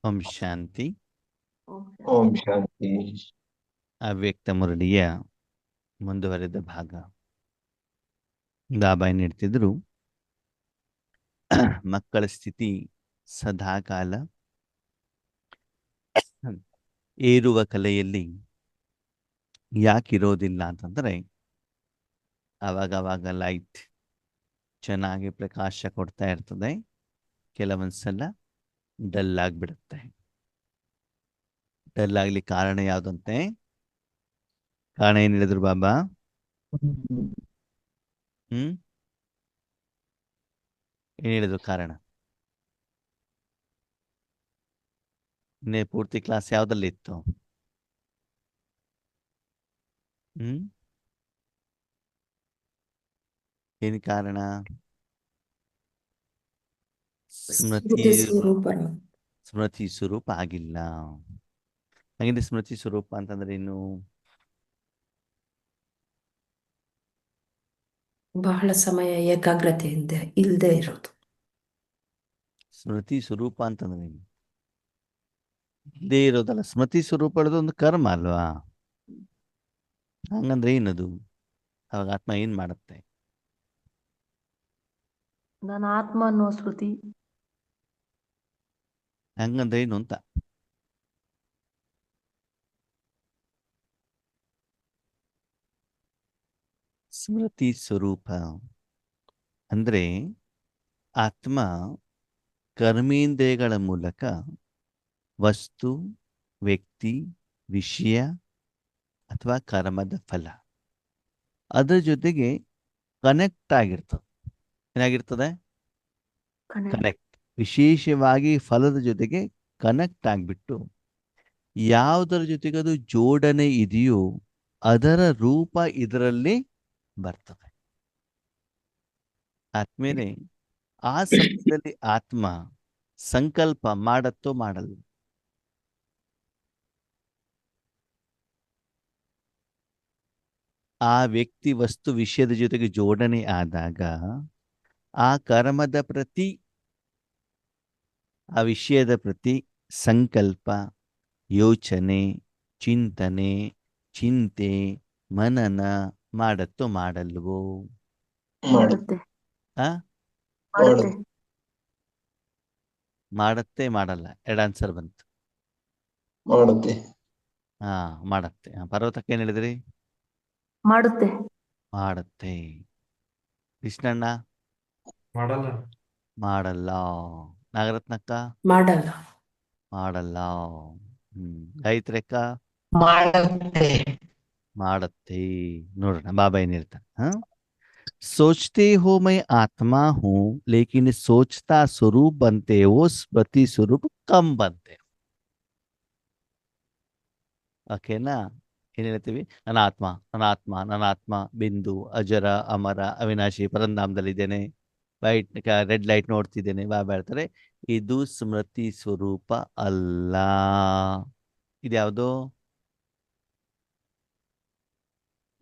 ಓಂ ಶಾಂತಿ. ಓಂ ಶಾಂತಿ. ಅವ್ಯಕ್ತ ಮುರಳಿಯ ಮುಂದುವರೆದ ಭಾಗ. ಬಾಬಾ ನೀಡ್ತಿದ್ರು, ಮಕ್ಕಳ ಸ್ಥಿತಿ ಸದಾಕಾಲ ಏರುವ ಕಲೆಯಲ್ಲಿ ಯಾಕಿರೋದಿಲ್ಲ ಅಂತಂದ್ರೆ, ಆವಾಗ ಲೈಟ್ ಚೆನ್ನಾಗಿ ಪ್ರಕಾಶ ಕೊಡ್ತಾ ಇರ್ತದೆ, ಕೆಲವೊಂದ್ಸಲ ಡಲ್ ಆಗಿಬಿಡುತ್ತೆ. ಡಲ್ ಆಗ್ಲಿಕ್ಕೆ ಕಾರಣ ಯಾವುದಂತೆ? ಕಾರಣ ಏನ್ ಹೇಳಿದ್ರು ಬಾಬಾ? ಏನ್ ಹೇಳಿದ್ರು ಕಾರಣ? ಇನ್ನೇ ಪೂರ್ತಿ ಕ್ಲಾಸ್ ಯಾವ್ದಲ್ಲಿ ಇತ್ತು? ಏನ್ ಕಾರಣ? ಸ್ಮೃತಿ ಸ್ವರೂಪ ಆಗಿಲ್ಲ. ಹಾಗೆ ಸ್ಮೃತಿ ಸ್ವರೂಪ ಅಂತಂದ್ರೆ ಏನು? ಬಹಳ ಸಮಯ ಏಕಾಗ್ರತೆಯಿಂದ ಇಲ್ಲದೆ ಇರೋದು. ಸ್ಮೃತಿ ಸ್ವರೂಪ ಅಂತಂದ್ರೆ ಏನು? ಇಲ್ಲದೆ ಇರೋದಲ್ಲ. ಸ್ಮೃತಿ ಸ್ವರೂಪ ಹೇಳೋದು ಒಂದು ಕರ್ಮ ಅಲ್ವಾ? ಹಂಗಂದ್ರೆ ಏನದು? ಅವಾಗ ಆತ್ಮ ಏನ್ ಮಾಡುತ್ತೆ? ನನ್ನ ಆತ್ಮ ಅನ್ನೋ ಸ್ಮೃತಿ. ಹಂಗಂದ್ರೆ ಏನು ಅಂತ? ಸ್ಮೃತಿ ಸ್ವರೂಪ ಅಂದ್ರೆ ಆತ್ಮ ಕರ್ಮೇಂದ್ರಿಯಗಳ ಮೂಲಕ ವಸ್ತು, ವ್ಯಕ್ತಿ, ವಿಷಯ ಅಥವಾ ಕರ್ಮದ ಫಲ ಅದರ ಜೊತೆಗೆ ಕನೆಕ್ಟ್ ಆಗಿರ್ತದೆ. ಏನಾಗಿರ್ತದೆ? ಕನೆಕ್ಟ್. ವಿಶೇಷವಾಗಿ ಫಲದ ಜೊತೆಗೆ ಕನೆಕ್ಟ್ ಆಗಿಬಿಟ್ಟು ಯಾವುದರ ಜೊತೆಗೆ ಅದು ಜೋಡಣೆ ಇದೆಯೋ ಅದರ ರೂಪ ಇದರಲ್ಲಿ ಬರ್ತದೆ. ಆದ್ಮೇಲೆ ಆ ಸಮಯದಲ್ಲಿ ಆತ್ಮ ಸಂಕಲ್ಪ ಮಾಡತ್ತೋ ಮಾಡಲ್ಲ? ಆ ವ್ಯಕ್ತಿ ವಸ್ತು ವಿಷಯದ ಜೊತೆಗೆ ಜೋಡಣೆ ಆದಾಗ ಆ ಕರ್ಮದ ಪ್ರತಿ, ಆ ವಿಷಯದ ಪ್ರತಿ ಸಂಕಲ್ಪ, ಯೋಚನೆ, ಚಿಂತನೆ, ಚಿಂತೆ, ಮನನ ಮಾಡತ್ತೋ ಮಾಡಲ್ವೋ? ಮಾಡುತ್ತೆ. ಮಾಡತ್ತೆ ಮಾಡಲ್ಲ? ಎರಡು ಆನ್ಸರ್ ಬಂತು. ಮಾಡುತ್ತೆ. ಮಾಡತ್ತೆ. ಪರ್ವತಕ್ಕೆ ಏನ್ ಹೇಳಿದ್ರಿ? ಮಾಡುತ್ತೆ. ಮಾಡತ್ತೆ. ಕೃಷ್ಣಣ್ಣ? ಮಾಡಲ್ಲ. ಮಾಡಲ್ಲ. ನಾಗರತ್ನಕ್ಕ? ಮಾಡಲ್ಲ. ಮಾಡಲ್ಲ. ಗಾಯತ್ರಿಯಕ್ಕ? ಮಾಡುತ್ತೆ. ಮಾಡತ್ತೆ. ನೋಡೋಣ ಬಾಬಾ ಏನ್ ಹೇಳ್ತಾನೆ. सोचते हो मैं आत्मा हूं, लेकिन सोचता स्वरूप बनते हो, स्मृति स्वरूप कम बनते हो. ಓಕೆನಾ? ಏನ್ ಹೇಳ್ತೀವಿ? ನನ್ನ ಆತ್ಮ ಬಿಂದು, ಅಜರ, ಅಮರ, ಅವಿನಾಶಿ, ಪರಂಧಾಮದಲ್ಲಿದ್ದೇನೆ, ರೆಡ್ ಲೈಟ್ ನೋಡ್ತಿದ್ದೇನೆ. ಬಾಬಾ ಹೇಳ್ತಾರೆ ಇದು ಸ್ಮೃತಿ ಸ್ವರೂಪ ಅಲ್ಲ. ಇದ್ಯಾವುದು?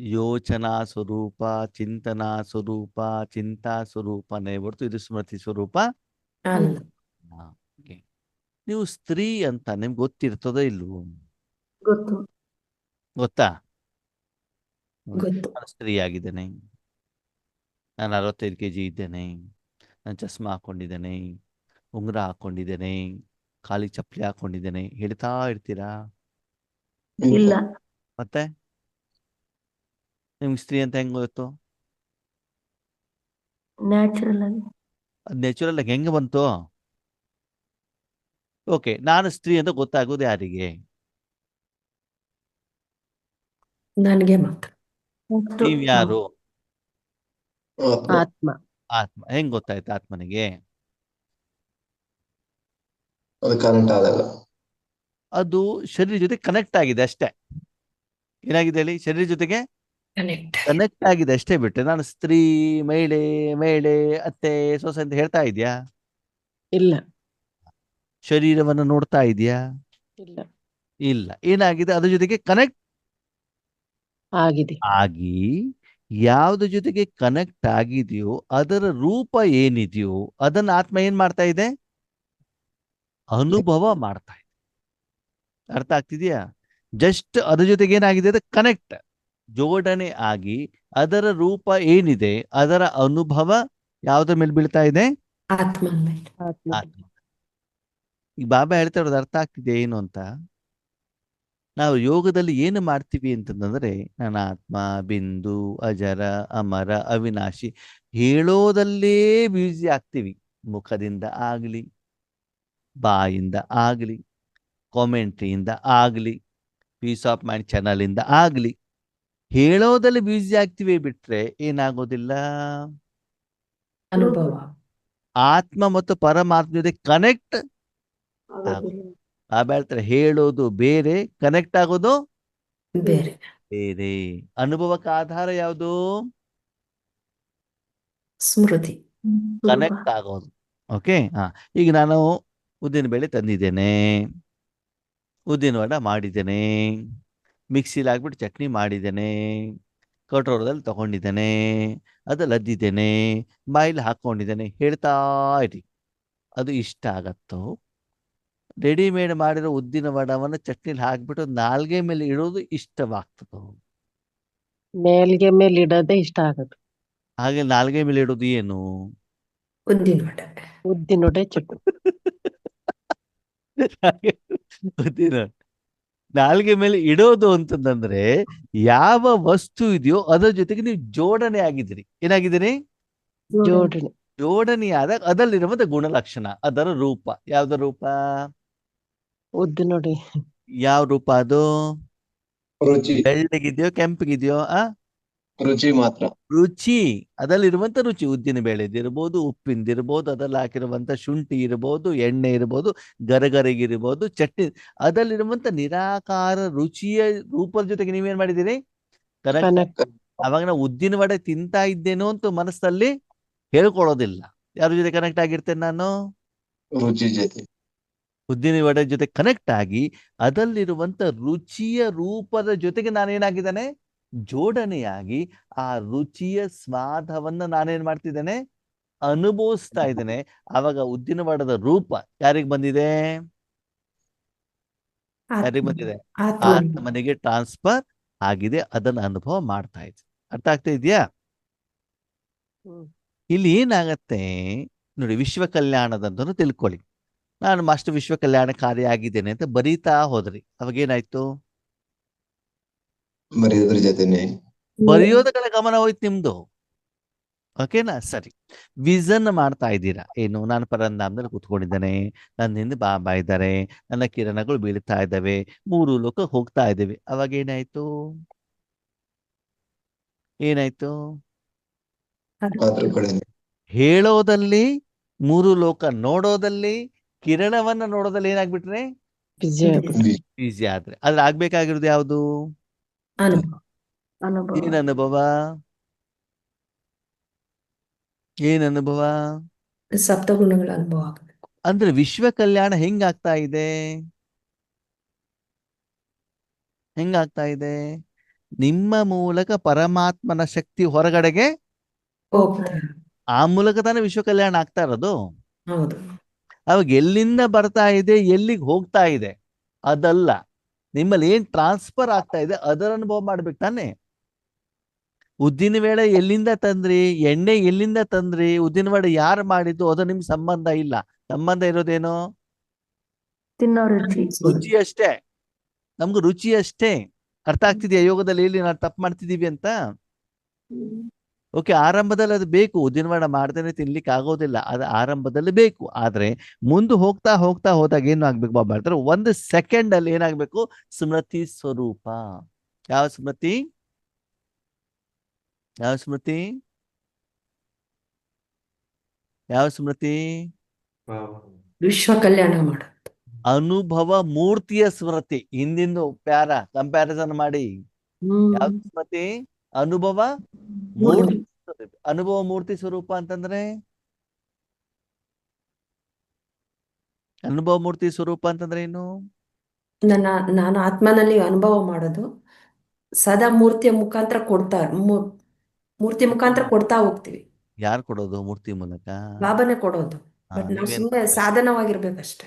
ಯೋಚನಾ ಸ್ವರೂಪ, ಚಿಂತನಾ ಸ್ವರೂಪ, ಚಿಂತಾ ಸ್ವರೂಪನೇ ಹೊರತು ಇದು ಸ್ಮೃತಿ ಸ್ವರೂಪ ಅಲ್ಲ. ನೀವು ಸ್ತ್ರೀ ಅಂತ ನಿಮ್ಗೆ ಗೊತ್ತಿರ್ತದೋ ಇಲ್ವೋ? ಗೊತ್ತು. ಗೊತ್ತಾ? ಗೊತ್ತು. ನಾನು ಸ್ತ್ರೀ ಆಗಿದ್ದೇನೆ, ನಾನು 65 kg ಇದ್ದೇನೆ, ನಾನು ಚಸ್ಮಾ ಹಾಕೊಂಡಿದ್ದೇನೆ, ಉಂಗುರ ಹಾಕೊಂಡಿದ್ದೇನೆ, ಖಾಲಿ ಚಪ್ಪಲಿ ಹಾಕೊಂಡಿದ್ದೇನೆ ಹೇಳ್ತಾ ಇರ್ತೀರಾ? ಇಲ್ಲ. ಮತ್ತೆ ನಿಮ್ಗೆ ಸ್ತ್ರೀ ಅಂತ ಹೆಂಗ್ ಗೊತ್ತು? ನ್ಯಾಚುರಲ್ ಆಗಿ. ಅದು ನ್ಯಾಚುರಲ್ ಆಗಿ ಹೆಂಗೆ ಬಂತು? ಓಕೆ, ನಾನು ಸ್ತ್ರೀ ಅಂತ ಗೊತ್ತಾಗೋದು ಯಾರಿಗೆ? ನನಗೆ ಮಾತ್ರ. ನೀವ್ ಯಾರು? ಆತ್ಮ. ಆತ್ಮ. ಹೆಂಗ್ ಗೊತ್ತಾಯ್ತು ಆತ್ಮನಿಗೆ? ಅದು ಕರೆಂಟ್ ಆದಾಗ. ಅದು ಶರೀರ ಜೊತೆ ಕನೆಕ್ಟ್ ಆಗಿದೆ ಅಷ್ಟೇ. ಏನಾಗಿದೆ ಹೇಳಿ? ಶರೀರ ಜೊತೆಗೆ ಕನೆಕ್ಟ್ ಆಗಿದೆ ಅಷ್ಟೇ ಬಿಟ್ಟರೆ ನಾನು ಸ್ತ್ರೀ, ಮಹಿಳೆ, ಅತ್ತೆ, ಸೊಸೆ ಅಂತ ಹೇಳ್ತಾ ಇದೆಯಾ? ಇಲ್ಲ. ಶರೀರವನ್ನು ನೋಡ್ತಾ ಇದೆಯಾ? ಇಲ್ಲ. ಇಲ್ಲ. ಏನಾಗಿದೆ? ಅದ್ರ ಜೊತೆಗೆ ಕನೆಕ್ಟ್ ಆಗಿದೆ. ಆಗಿ ಯಾವ್ದ್ರ ಜೊತೆಗೆ ಕನೆಕ್ಟ್ ಆಗಿದೆಯೋ ಅದರ ರೂಪ ಏನಿದೆಯೋ ಅದನ್ನ ಆತ್ಮ ಏನ್ ಮಾಡ್ತಾ ಇದೆ? ಅನುಭವ ಮಾಡ್ತಾ ಇದೆ. ಅರ್ಥ ಆಗ್ತಿದ್ಯಾ? ಜಸ್ಟ್ ಅದ್ರ ಜೊತೆಗೆ ಏನಾಗಿದೆ ಅದು ಕನೆಕ್ಟ್, ಜೋಡಣೆ ಆಗಿ ಅದರ ರೂಪ ಏನಿದೆ ಅದರ ಅನುಭವ ಯಾವ್ದ್ರ ಮೇಲೆ ಬೀಳ್ತಾ ಇದೆ? ಆತ್ಮನ ಮೇಲೆ. ಆತ್ಮ ಆತ್ಮ. ಈಗ ಬಾಬಾ ಹೇಳ್ತಾ ಇರೋದು ಅರ್ಥ ಆಗ್ತಿದೆ ಏನು ಅಂತ? ನಾವು ಯೋಗದಲ್ಲಿ ಏನು ಮಾಡ್ತೀವಿ ಅಂತಂದ್ರೆ, ನನ್ನ ಆತ್ಮ ಬಿಂದು ಅಜರ ಅಮರ ಅವಿನಾಶಿ ಹೇಳೋದಲ್ಲೇ ಬ್ಯೂಸಿ ಆಗ್ತೀವಿ. ಮುಖದಿಂದ ಆಗ್ಲಿ, ಬಾಯಿಂದ ಆಗ್ಲಿ, ಕಾಮೆಂಟ್ರಿಯಿಂದ ಆಗ್ಲಿ, ಪೀಸ್ ಆಫ್ ಮೈಂಡ್ ಚಾನಲ್ ಇಂದ ಆಗ್ಲಿ, ಹೇಳೋದಲ್ಲಿ ಬ್ಯೂಸಿ ಆಗ್ತೀವಿ ಬಿಟ್ರೆ ಏನಾಗೋದಿಲ್ಲ. ಅನುಭವ ಆತ್ಮ ಮತ್ತು ಪರಮಾತ್ಮ ಜೊತೆ ಕನೆಕ್ಟ್ ಬಾಬಾ ಹೇಳ್ತಾರೆ, ಹೇಳೋದು ಬೇರೆ, ಕನೆಕ್ಟ್ ಆಗೋದು ಬೇರೆ. ಬೇರೆ. ಅನುಭವಕ್ಕೆ ಆಧಾರ ಯಾವುದು? ಸ್ಮೃತಿ. ಕನೆಕ್ಟ್ ಆಗೋದು. ಓಕೆ, ಹಾ. ಈಗ ನಾನು ಉದ್ದಿನ ಬೇಳೆ ತಂದಿದ್ದೇನೆ, ಉದ್ದಿನ ವಡ ಮಾಡಿದ್ದೇನೆ, ಮಿಕ್ಸಿಲಿ ಹಾಕ್ಬಿಟ್ಟು ಚಟ್ನಿ ಮಾಡಿದ್ದೇನೆ, ಕಟೋರದಲ್ಲಿ ತಗೊಂಡಿದ್ದೇನೆ, ಅದಲ್ಲಿ ಅದ್ದಿದ್ದೇನೆ, ಬಾಯಲ್ಲಿ ಹಾಕೊಂಡಿದ್ದೇನೆ, ಹೇಳ್ತಾ ಇರಿ. ಅದು ಇಷ್ಟ ಆಗತ್ತೋ? ರೆಡಿಮೇಡ್ ಮಾಡಿರೋ ಉದ್ದಿನ ವಡವನ್ನು ಚಟ್ನಿಲಿ ಹಾಕ್ಬಿಟ್ಟು ನಾಲ್ಗೆ ಮೇಲೆ ಇಡೋದು ಇಷ್ಟವಾಗ್ತದೋ? ಮೇಲ್ಗೆ ಮೇಲೆ ಇಡೋದೇ ಇಷ್ಟ ಆಗೋದು. ಹಾಗೆ ನಾಲ್ಗೆ ಮೇಲೆ ಇಡೋದು ಏನು? ಉದ್ದಿನ ವಡೆ. ಉದ್ದಿನ ವಡೆ ಚಟ್ನಿ. ಉದ್ದಿನ ನಾಲ್ಗೆ ಮೇಲೆ ಇಡೋದು ಅಂತಂದ್ರೆ ಯಾವ ವಸ್ತು ಇದೆಯೋ ಅದರ ಜೊತೆಗೆ ನೀವು ಜೋಡಣೆ ಆಗಿದ್ದೀರಿ. ಏನಾಗಿದ್ದೀರಿ? ಜೋಡಣೆ. ಜೋಡಣೆಯಾದಾಗ ಅದರಲ್ಲಿರುವಂತ ಗುಣಲಕ್ಷಣ, ಅದರ ರೂಪ. ಯಾವ್ದ ರೂಪ? ಉದ್ದಿನ ವಡೆ. ಯಾವ ರೂಪ ಅದು? ರುಚಿ. ಬೆಳ್ಳಗಿದೆಯೋ ಕೆಂಪಗಿದೆಯೋ? ರುಚಿ ಮಾತ್ರ. ರುಚಿ, ಅದರಲ್ಲಿರುವಂತ ರುಚಿ. ಉದ್ದಿನ ಬೇಳೆದಿರ್ಬೋದು, ಉಪ್ಪಿಂದಿರ್ಬೋದು, ಅದ್ರಲ್ಲಿ ಹಾಕಿರುವಂತ ಶುಂಠಿ ಇರ್ಬೋದು, ಎಣ್ಣೆ ಇರ್ಬೋದು, ಗರಗರಿಗಿರ್ಬೋದು, ಚಟ್ನಿ, ಅದರಲ್ಲಿರುವಂತ ನಿರಾಕಾರ ರುಚಿಯ ರೂಪದ ಜೊತೆಗೆ ನೀವೇನ್ ಮಾಡಿದ್ದೀರಿ? ಕರೆಕ್ಟ್. ಕನೆಕ್ಟ್. ಅವಾಗ ನಾವು ಉದ್ದಿನ ವಡೆ ತಿಂತಾ ಇದ್ದೇನೋ ಅಂತ ಮನಸ್ಸಲ್ಲಿ ಹೇಳ್ಕೊಳ್ಳೋದಿಲ್ಲ. ಯಾರ ಜೊತೆ ಕನೆಕ್ಟ್ ಆಗಿರ್ತೇನೆ ನಾನು? ರುಚಿ ಜೊತೆ. ಉದ್ದಿನ ವಡೆ ಜೊತೆ ಕನೆಕ್ಟ್ ಆಗಿ ಅದರಲ್ಲಿರುವಂತ ರುಚಿಯ ರೂಪದ ಜೊತೆಗೆ ನಾನೇನಾಗಿದ್ದಾನೆ? ಜೋಡಣೆಯಾಗಿ ಆ ರುಚಿಯ ಸ್ವಾದವನ್ನ ನಾನೇನ್ ಮಾಡ್ತಿದ್ದೇನೆ? ಅನುಭವಿಸ್ತಾ ಇದ್ದೇನೆ. ಆವಾಗ ಉದ್ದಿನ ವಡದ ರೂಪ ಯಾರಿಗೆ ಬಂದಿದೆ? ಯಾರಿಗೆ ಬಂದಿದೆ? ಆತ್ಮನಿಗೆ ಟ್ರಾನ್ಸ್ಫರ್ ಆಗಿದೆ. ಅದನ್ನ ಅನುಭವ ಮಾಡ್ತಾ ಇದೆ. ಅರ್ಥ ಆಗ್ತಾ ಇದೆಯಾ? ಇಲ್ಲಿ ಏನಾಗತ್ತೆ ನೋಡಿ, ವಿಶ್ವ ಕಲ್ಯಾಣದಂತೂ ತಿಳ್ಕೊಳ್ಳಿ. ನಾನು ಮಾಸ್ಟರ್ ವಿಶ್ವ ಕಲ್ಯಾಣಕಾರಿ ಆಗಿದ್ದೇನೆ ಅಂತ ಬರೀತಾ ಹೋದ್ರಿ, ಅವಾಗ ಏನಾಯ್ತು? ಬರೆಯೋದ್ರ ಜೊತೆನೆ ಬರೆಯೋದ ಕಡೆ ಗಮನ ಹೋಯ್ತು ನಿಮ್ದು. ಓಕೆನಾ? ಸರಿ. ವಿಸನ್ ಮಾಡ್ತಾ ಇದ್ದೀರಾ ಏನು? ನಾನು ಪರಂಧಾಮದಲ್ಲಿ ಕೂತ್ಕೊಂಡಿದ್ದೇನೆ, ನನ್ನ ಹಿಂದೆ ಬಾಬಾ ಇದ್ದಾರೆ, ನನ್ನ ಕಿರಣಗಳು ಬೀಳ್ತಾ ಇದ್ದಾವೆ, 3 ಲೋಕ ಹೋಗ್ತಾ ಇದ್ದೇವೆ. ಅವಾಗ ಏನಾಯ್ತು? ಏನಾಯ್ತು? ಅದ್ರ ಕಡೆ ಹೇಳೋದಲ್ಲಿ 3 ಲೋಕ, ನೋಡೋದಲ್ಲಿ ಕಿರಣವನ್ನ ನೋಡೋದಲ್ಲಿ ಏನಾಗ್ಬಿಟ್ರೆ ಈಸಿ ಆದ್ರೆ. ಆದ್ರೆ ಆಗ್ಬೇಕಾಗಿರೋದು ಯಾವುದು? ಅನುಭವ. ಏನ್ ಅನುಭವ? ಏನ್ ಅನುಭವ? ಸಪ್ತಗುಣಗಳ ಅನುಭವ ಆಗಬೇಕು. ಅಂದ್ರೆ ವಿಶ್ವ ಕಲ್ಯಾಣ ಹೆಂಗಾಗ್ತಾ ಇದೆ? ಹೆಂಗಾಗ್ತಾ ಇದೆ? ನಿಮ್ಮ ಮೂಲಕ ಪರಮಾತ್ಮನ ಶಕ್ತಿ ಹೊರಗಡೆಗೆ ಹೋಗ್ತಾರೆ. ಆ ಮೂಲಕ ತಾನೇ ವಿಶ್ವ ಕಲ್ಯಾಣ ಆಗ್ತಾ ಇರೋದು. ಹೌದು. ಅವಾಗ ಎಲ್ಲಿಂದ ಬರ್ತಾ ಇದೆ, ಎಲ್ಲಿಗೆ ಹೋಗ್ತಾ ಇದೆ ಅದಲ್ಲ, ನಿಮ್ಮಲ್ಲಿ ಏನ್ ಟ್ರಾನ್ಸ್ಫರ್ ಆಗ್ತಾ ಇದೆ ಅದರ ಅನುಭವ ಮಾಡ್ಬೇಕು ತಾನೆ. ಉದ್ದಿನ ಬೇಳೆ ಎಲ್ಲಿಂದ ತಂದ್ರಿ, ಎಣ್ಣೆ ಎಲ್ಲಿಂದ ತಂದ್ರಿ, ಉದ್ದಿನ ವಡೆ ಯಾರು ಮಾಡಿದ್ದು ಅದು ನಿಮ್ಗೆ ಸಂಬಂಧ ಇಲ್ಲ. ಸಂಬಂಧ ಇರೋದೇನು? ತಿನ್ನೋ ರುಚಿ. ರುಚಿ ಅಷ್ಟೇ. ನಮ್ಗೆ ರುಚಿ ಅಷ್ಟೇ. ಅರ್ಥ ಆಗ್ತಿದೆಯಾ ಯೋಗದಲ್ಲಿ ಎಲ್ಲಿ ನಾವು ತಪ್ಪು ಮಾಡ್ತಿದೀವಿ ಅಂತ? ಓಕೆ, ಆರಂಭದಲ್ಲಿ ಅದು ಬೇಕು. ಉದ್ದಿನ ವಡ ಮಾಡ್ದೇನೆ ತಿನ್ಲಿಕ್ಕೆ ಆಗೋದಿಲ್ಲ, ಅದು ಆರಂಭದಲ್ಲಿ ಬೇಕು. ಆದ್ರೆ ಮುಂದೆ ಹೋಗ್ತಾ ಹೋಗ್ತಾ ಹೋದಾಗ ಏನು ಆಗ್ಬೇಕು ಬಾಬಾ ಹೇಳ್ತಾರೆ? 1 ಸೆಕೆಂಡ್ ಅಲ್ಲಿ ಏನಾಗ್ಬೇಕು? ಸ್ಮೃತಿ ಸ್ವರೂಪ. ಯಾವ ಸ್ಮೃತಿ? ಯಾವ ಸ್ಮೃತಿ? ಯಾವ ಸ್ಮೃತಿ? ವಿಶ್ವ ಕಲ್ಯಾಣ ಮಾಡೋದು. ಅನುಭವ ಮೂರ್ತಿಯ ಸ್ಮೃತಿ. ಹಿಂದಿಂದು ಪ್ಯಾರ ಕಂಪ್ಯಾರಿಸನ್ ಮಾಡಿ. ಯಾವ ಸ್ಮೃತಿ? ಅನುಭವ ಮೂರ್ತಿ. ಅನುಭವ ಮೂರ್ತಿ ಸ್ವರೂಪ ಅಂತಂದ್ರೆ ಅನುಭವ ಮೂರ್ತಿ ಸ್ವರೂಪ ಅಂತಂದ್ರೆ ಏನು? ನಾನು ಆತ್ಮನಲ್ಲಿ ಅನುಭವ ಮಾಡೋದು ಸದಾ ಮೂರ್ತಿಯ ಮುಖಾಂತರ ಮೂರ್ತಿ ಮುಖಾಂತರ ಕೊಡ್ತಾ ಹೋಗ್ತೀವಿ. ಯಾರು ಕೊಡೋದು? ಮೂರ್ತಿ ಮೂಲಕ ಬಾಬಾನೇ ಕೊಡೋದು. ಬಟ್ ನಾವು ನೀವೇನ್ ಸುಮ್ಮನೆ ಮಾಡ್ಬೇಕು? ಸಾಧನವಾಗಿರ್ಬೇಕಷ್ಟೇ.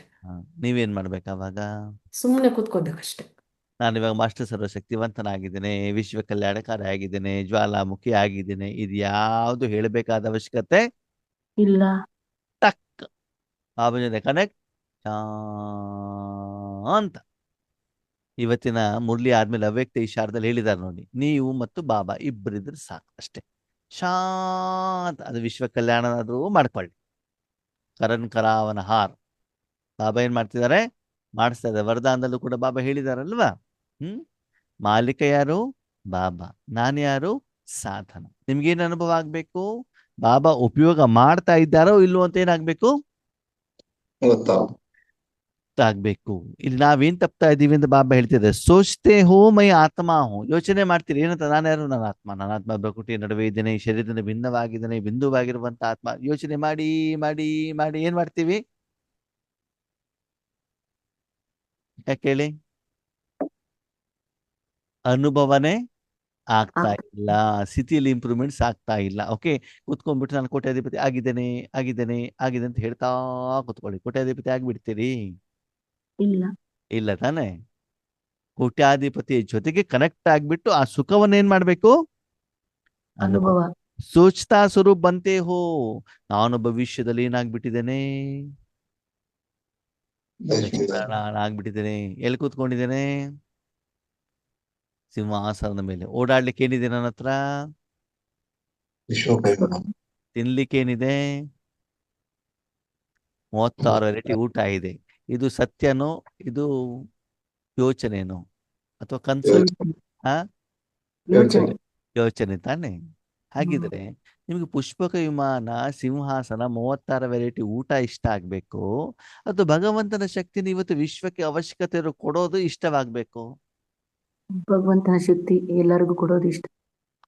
ನೀವೇನ್ ಮಾಡ್ಬೇಕು ಅವಾಗ? ಸುಮ್ಮನೆ ಕೂತ್ಕೋಬೇಕಷ್ಟೆ. ನಾನು ಇವಾಗ ಮಾಸ್ಟರ್ ಸರ್ವಶಕ್ತಿವಂತನಾಗಿದ್ದೇನೆ, ವಿಶ್ವ ಕಲ್ಯಾಣಕಾರಿ ಆಗಿದ್ದೇನೆ, ಜ್ವಾಲಾಮುಖಿ ಆಗಿದ್ದೇನೆ, ಇದು ಯಾವುದು ಹೇಳಬೇಕಾದ ಅವಶ್ಯಕತೆ ಇಲ್ಲ. ಟಕ್ ಬಾಬಾ ಜೊತೆ ಕನೆಕ್ಟ್ ಅಂತ. ಇವತ್ತಿನ ಮುರಳಿ ಆದ್ಮೇಲೆ ಅವ್ಯಕ್ತ ಇಶಾರದಲ್ಲಿ ಹೇಳಿದ್ದಾರೆ ನೋಡಿ, ನೀವು ಮತ್ತು ಬಾಬಾ ಇಬ್ಬರಿದ್ರೆ ಸಾಕು ಅಷ್ಟೇ. ಶಾಂತ. ಅದು ವಿಶ್ವ ಕಲ್ಯಾಣನಾದ್ರೂ ಮಾಡ್ಕೊಳ್ಳಿ. ಕರನ್ ಕರಾವನ ಹಾರ್ ಬಾಬಾ ಏನ್ ಮಾಡ್ತಿದ್ದಾರೆ? ಮಾಡಿಸ್ತಾ ಇದ್ದಾರೆ. ವರದಾನದಲ್ಲೂ ಕೂಡ ಬಾಬಾ ಹೇಳಿದಾರಲ್ವಾ? ಮಾಲೀಕ ಯಾರು? ಬಾಬಾ. ನಾನು ಯಾರು? ಸಾಧನ. ನಿಮ್ಗೇನ್ ಅನುಭವ ಆಗ್ಬೇಕು? ಬಾಬಾ ಉಪಯೋಗ ಮಾಡ್ತಾ ಇದ್ದಾರೋ ಇಲ್ಲೋ ಅಂತ ಏನಾಗ್ಬೇಕು? ಆಗ್ಬೇಕು. ಇಲ್ಲಿ ನಾವೇನ್ ತಪ್ತಾ ಇದೀವಿ ಅಂತ ಬಾಬಾ ಹೇಳ್ತಿದ್ದಾರೆ. ಸೋಚ್ತೆ ಹೋ ಮೈ ಆತ್ಮ ಹೋ. ಯೋಚನೆ ಮಾಡ್ತೀರಿ ಏನಂತ, ನಾನು ಯಾರು? ನನ್ನ ಆತ್ಮ. ನನ್ನ ಆತ್ಮ ಪ್ರಕೃತಿಯ ನಡುವೆ ಇದ್ದೇನೆ, ಶರೀರದಿಂದ ಭಿನ್ನವಾಗಿದ್ದೇನೆ, ಬಿಂದುವಾಗಿರುವಂತ ಆತ್ಮ. ಯೋಚನೆ ಮಾಡಿ ಮಾಡಿ ಮಾಡಿ ಏನ್ ಮಾಡ್ತೀವಿ? ಯಾಕೆ ಹೇಳಿ? ಅನುಭವನೇ ಆಗ್ತಾ ಇಲ್ಲ. ಸ್ಥಿತಿಯಲ್ಲಿ ಇಂಪ್ರೂವ್ಮೆಂಟ್ಸ್ ಆಗ್ತಾ ಇಲ್ಲ. ಓಕೆ, ಕುತ್ಕೊಂಡ್ಬಿಟ್ಟು ನಾನು ಕೋಟ್ಯಾಧಿಪತಿ ಆಗಿದ್ದೇನೆ ಆಗಿದ್ದೇನೆ ಆಗಿದೆ ಅಂತ ಹೇಳ್ತಾ ಕುತ್ಕೊಳ್ಳಿ. ಕೋಟ್ಯಾಧಿಪತಿ ಆಗಿಬಿಡ್ತೀರಿ? ಇಲ್ಲ. ಇಲ್ಲ ತಾನೆ? ಕೋಟ್ಯಾಧಿಪತಿ ಜೊತೆಗೆ ಕನೆಕ್ಟ್ ಆಗ್ಬಿಟ್ಟು ಆ ಸುಖವನ್ನ ಏನ್ ಮಾಡ್ಬೇಕು? ಅನುಭವ. ಸೋಚ್ತಾ ಸ್ವರೂಪ್ ಬಂತೆ ಹೋ. ನಾನು ಭವಿಷ್ಯದಲ್ಲಿ ಏನಾಗ್ಬಿಟ್ಟಿದ್ದೇನೆ? ಆಗ್ಬಿಟ್ಟಿದ್ದೇನೆ. ಎಲ್ಲಿ ಕೂತ್ಕೊಂಡಿದ್ದೇನೆ? ಸಿಂಹಾಸನದ ಮೇಲೆ. ಓಡಾಡ್ಲಿಕ್ಕೆ ಏನಿದೆ ನನ್ನ ಹತ್ರ? ತಿನ್ಲಿಕ್ಕೆ ಏನಿದೆ? 36 ವೆರೈಟಿ ಊಟ ಇದೆ. ಇದು ಸತ್ಯನೋ ಇದು ಯೋಚನೆನೋ ಅಥವಾ ಕನ್ಸು? ಯೋಚನೆ. ಯೋಚನೆ ತಾನೆ. ಹಾಗಿದ್ರೆ ನಿಮ್ಗೆ ಪುಷ್ಪಕ ವಿಮಾನ, ಸಿಂಹಾಸನ, 36 ವೆರೈಟಿ ಊಟ ಇಷ್ಟ ಆಗ್ಬೇಕು, ಅದು ಭಗವಂತನ ಶಕ್ತಿನ ಇವತ್ತು ವಿಶ್ವಕ್ಕೆ ಅವಶ್ಯಕತೆ ಕೊಡೋದು ಇಷ್ಟವಾಗ್ಬೇಕು ಭಗವಂತನ ಶಕ್ತಿ ಎಲ್ಲರಿಗೂ ಕೊಡೋದು ಇಷ್ಟ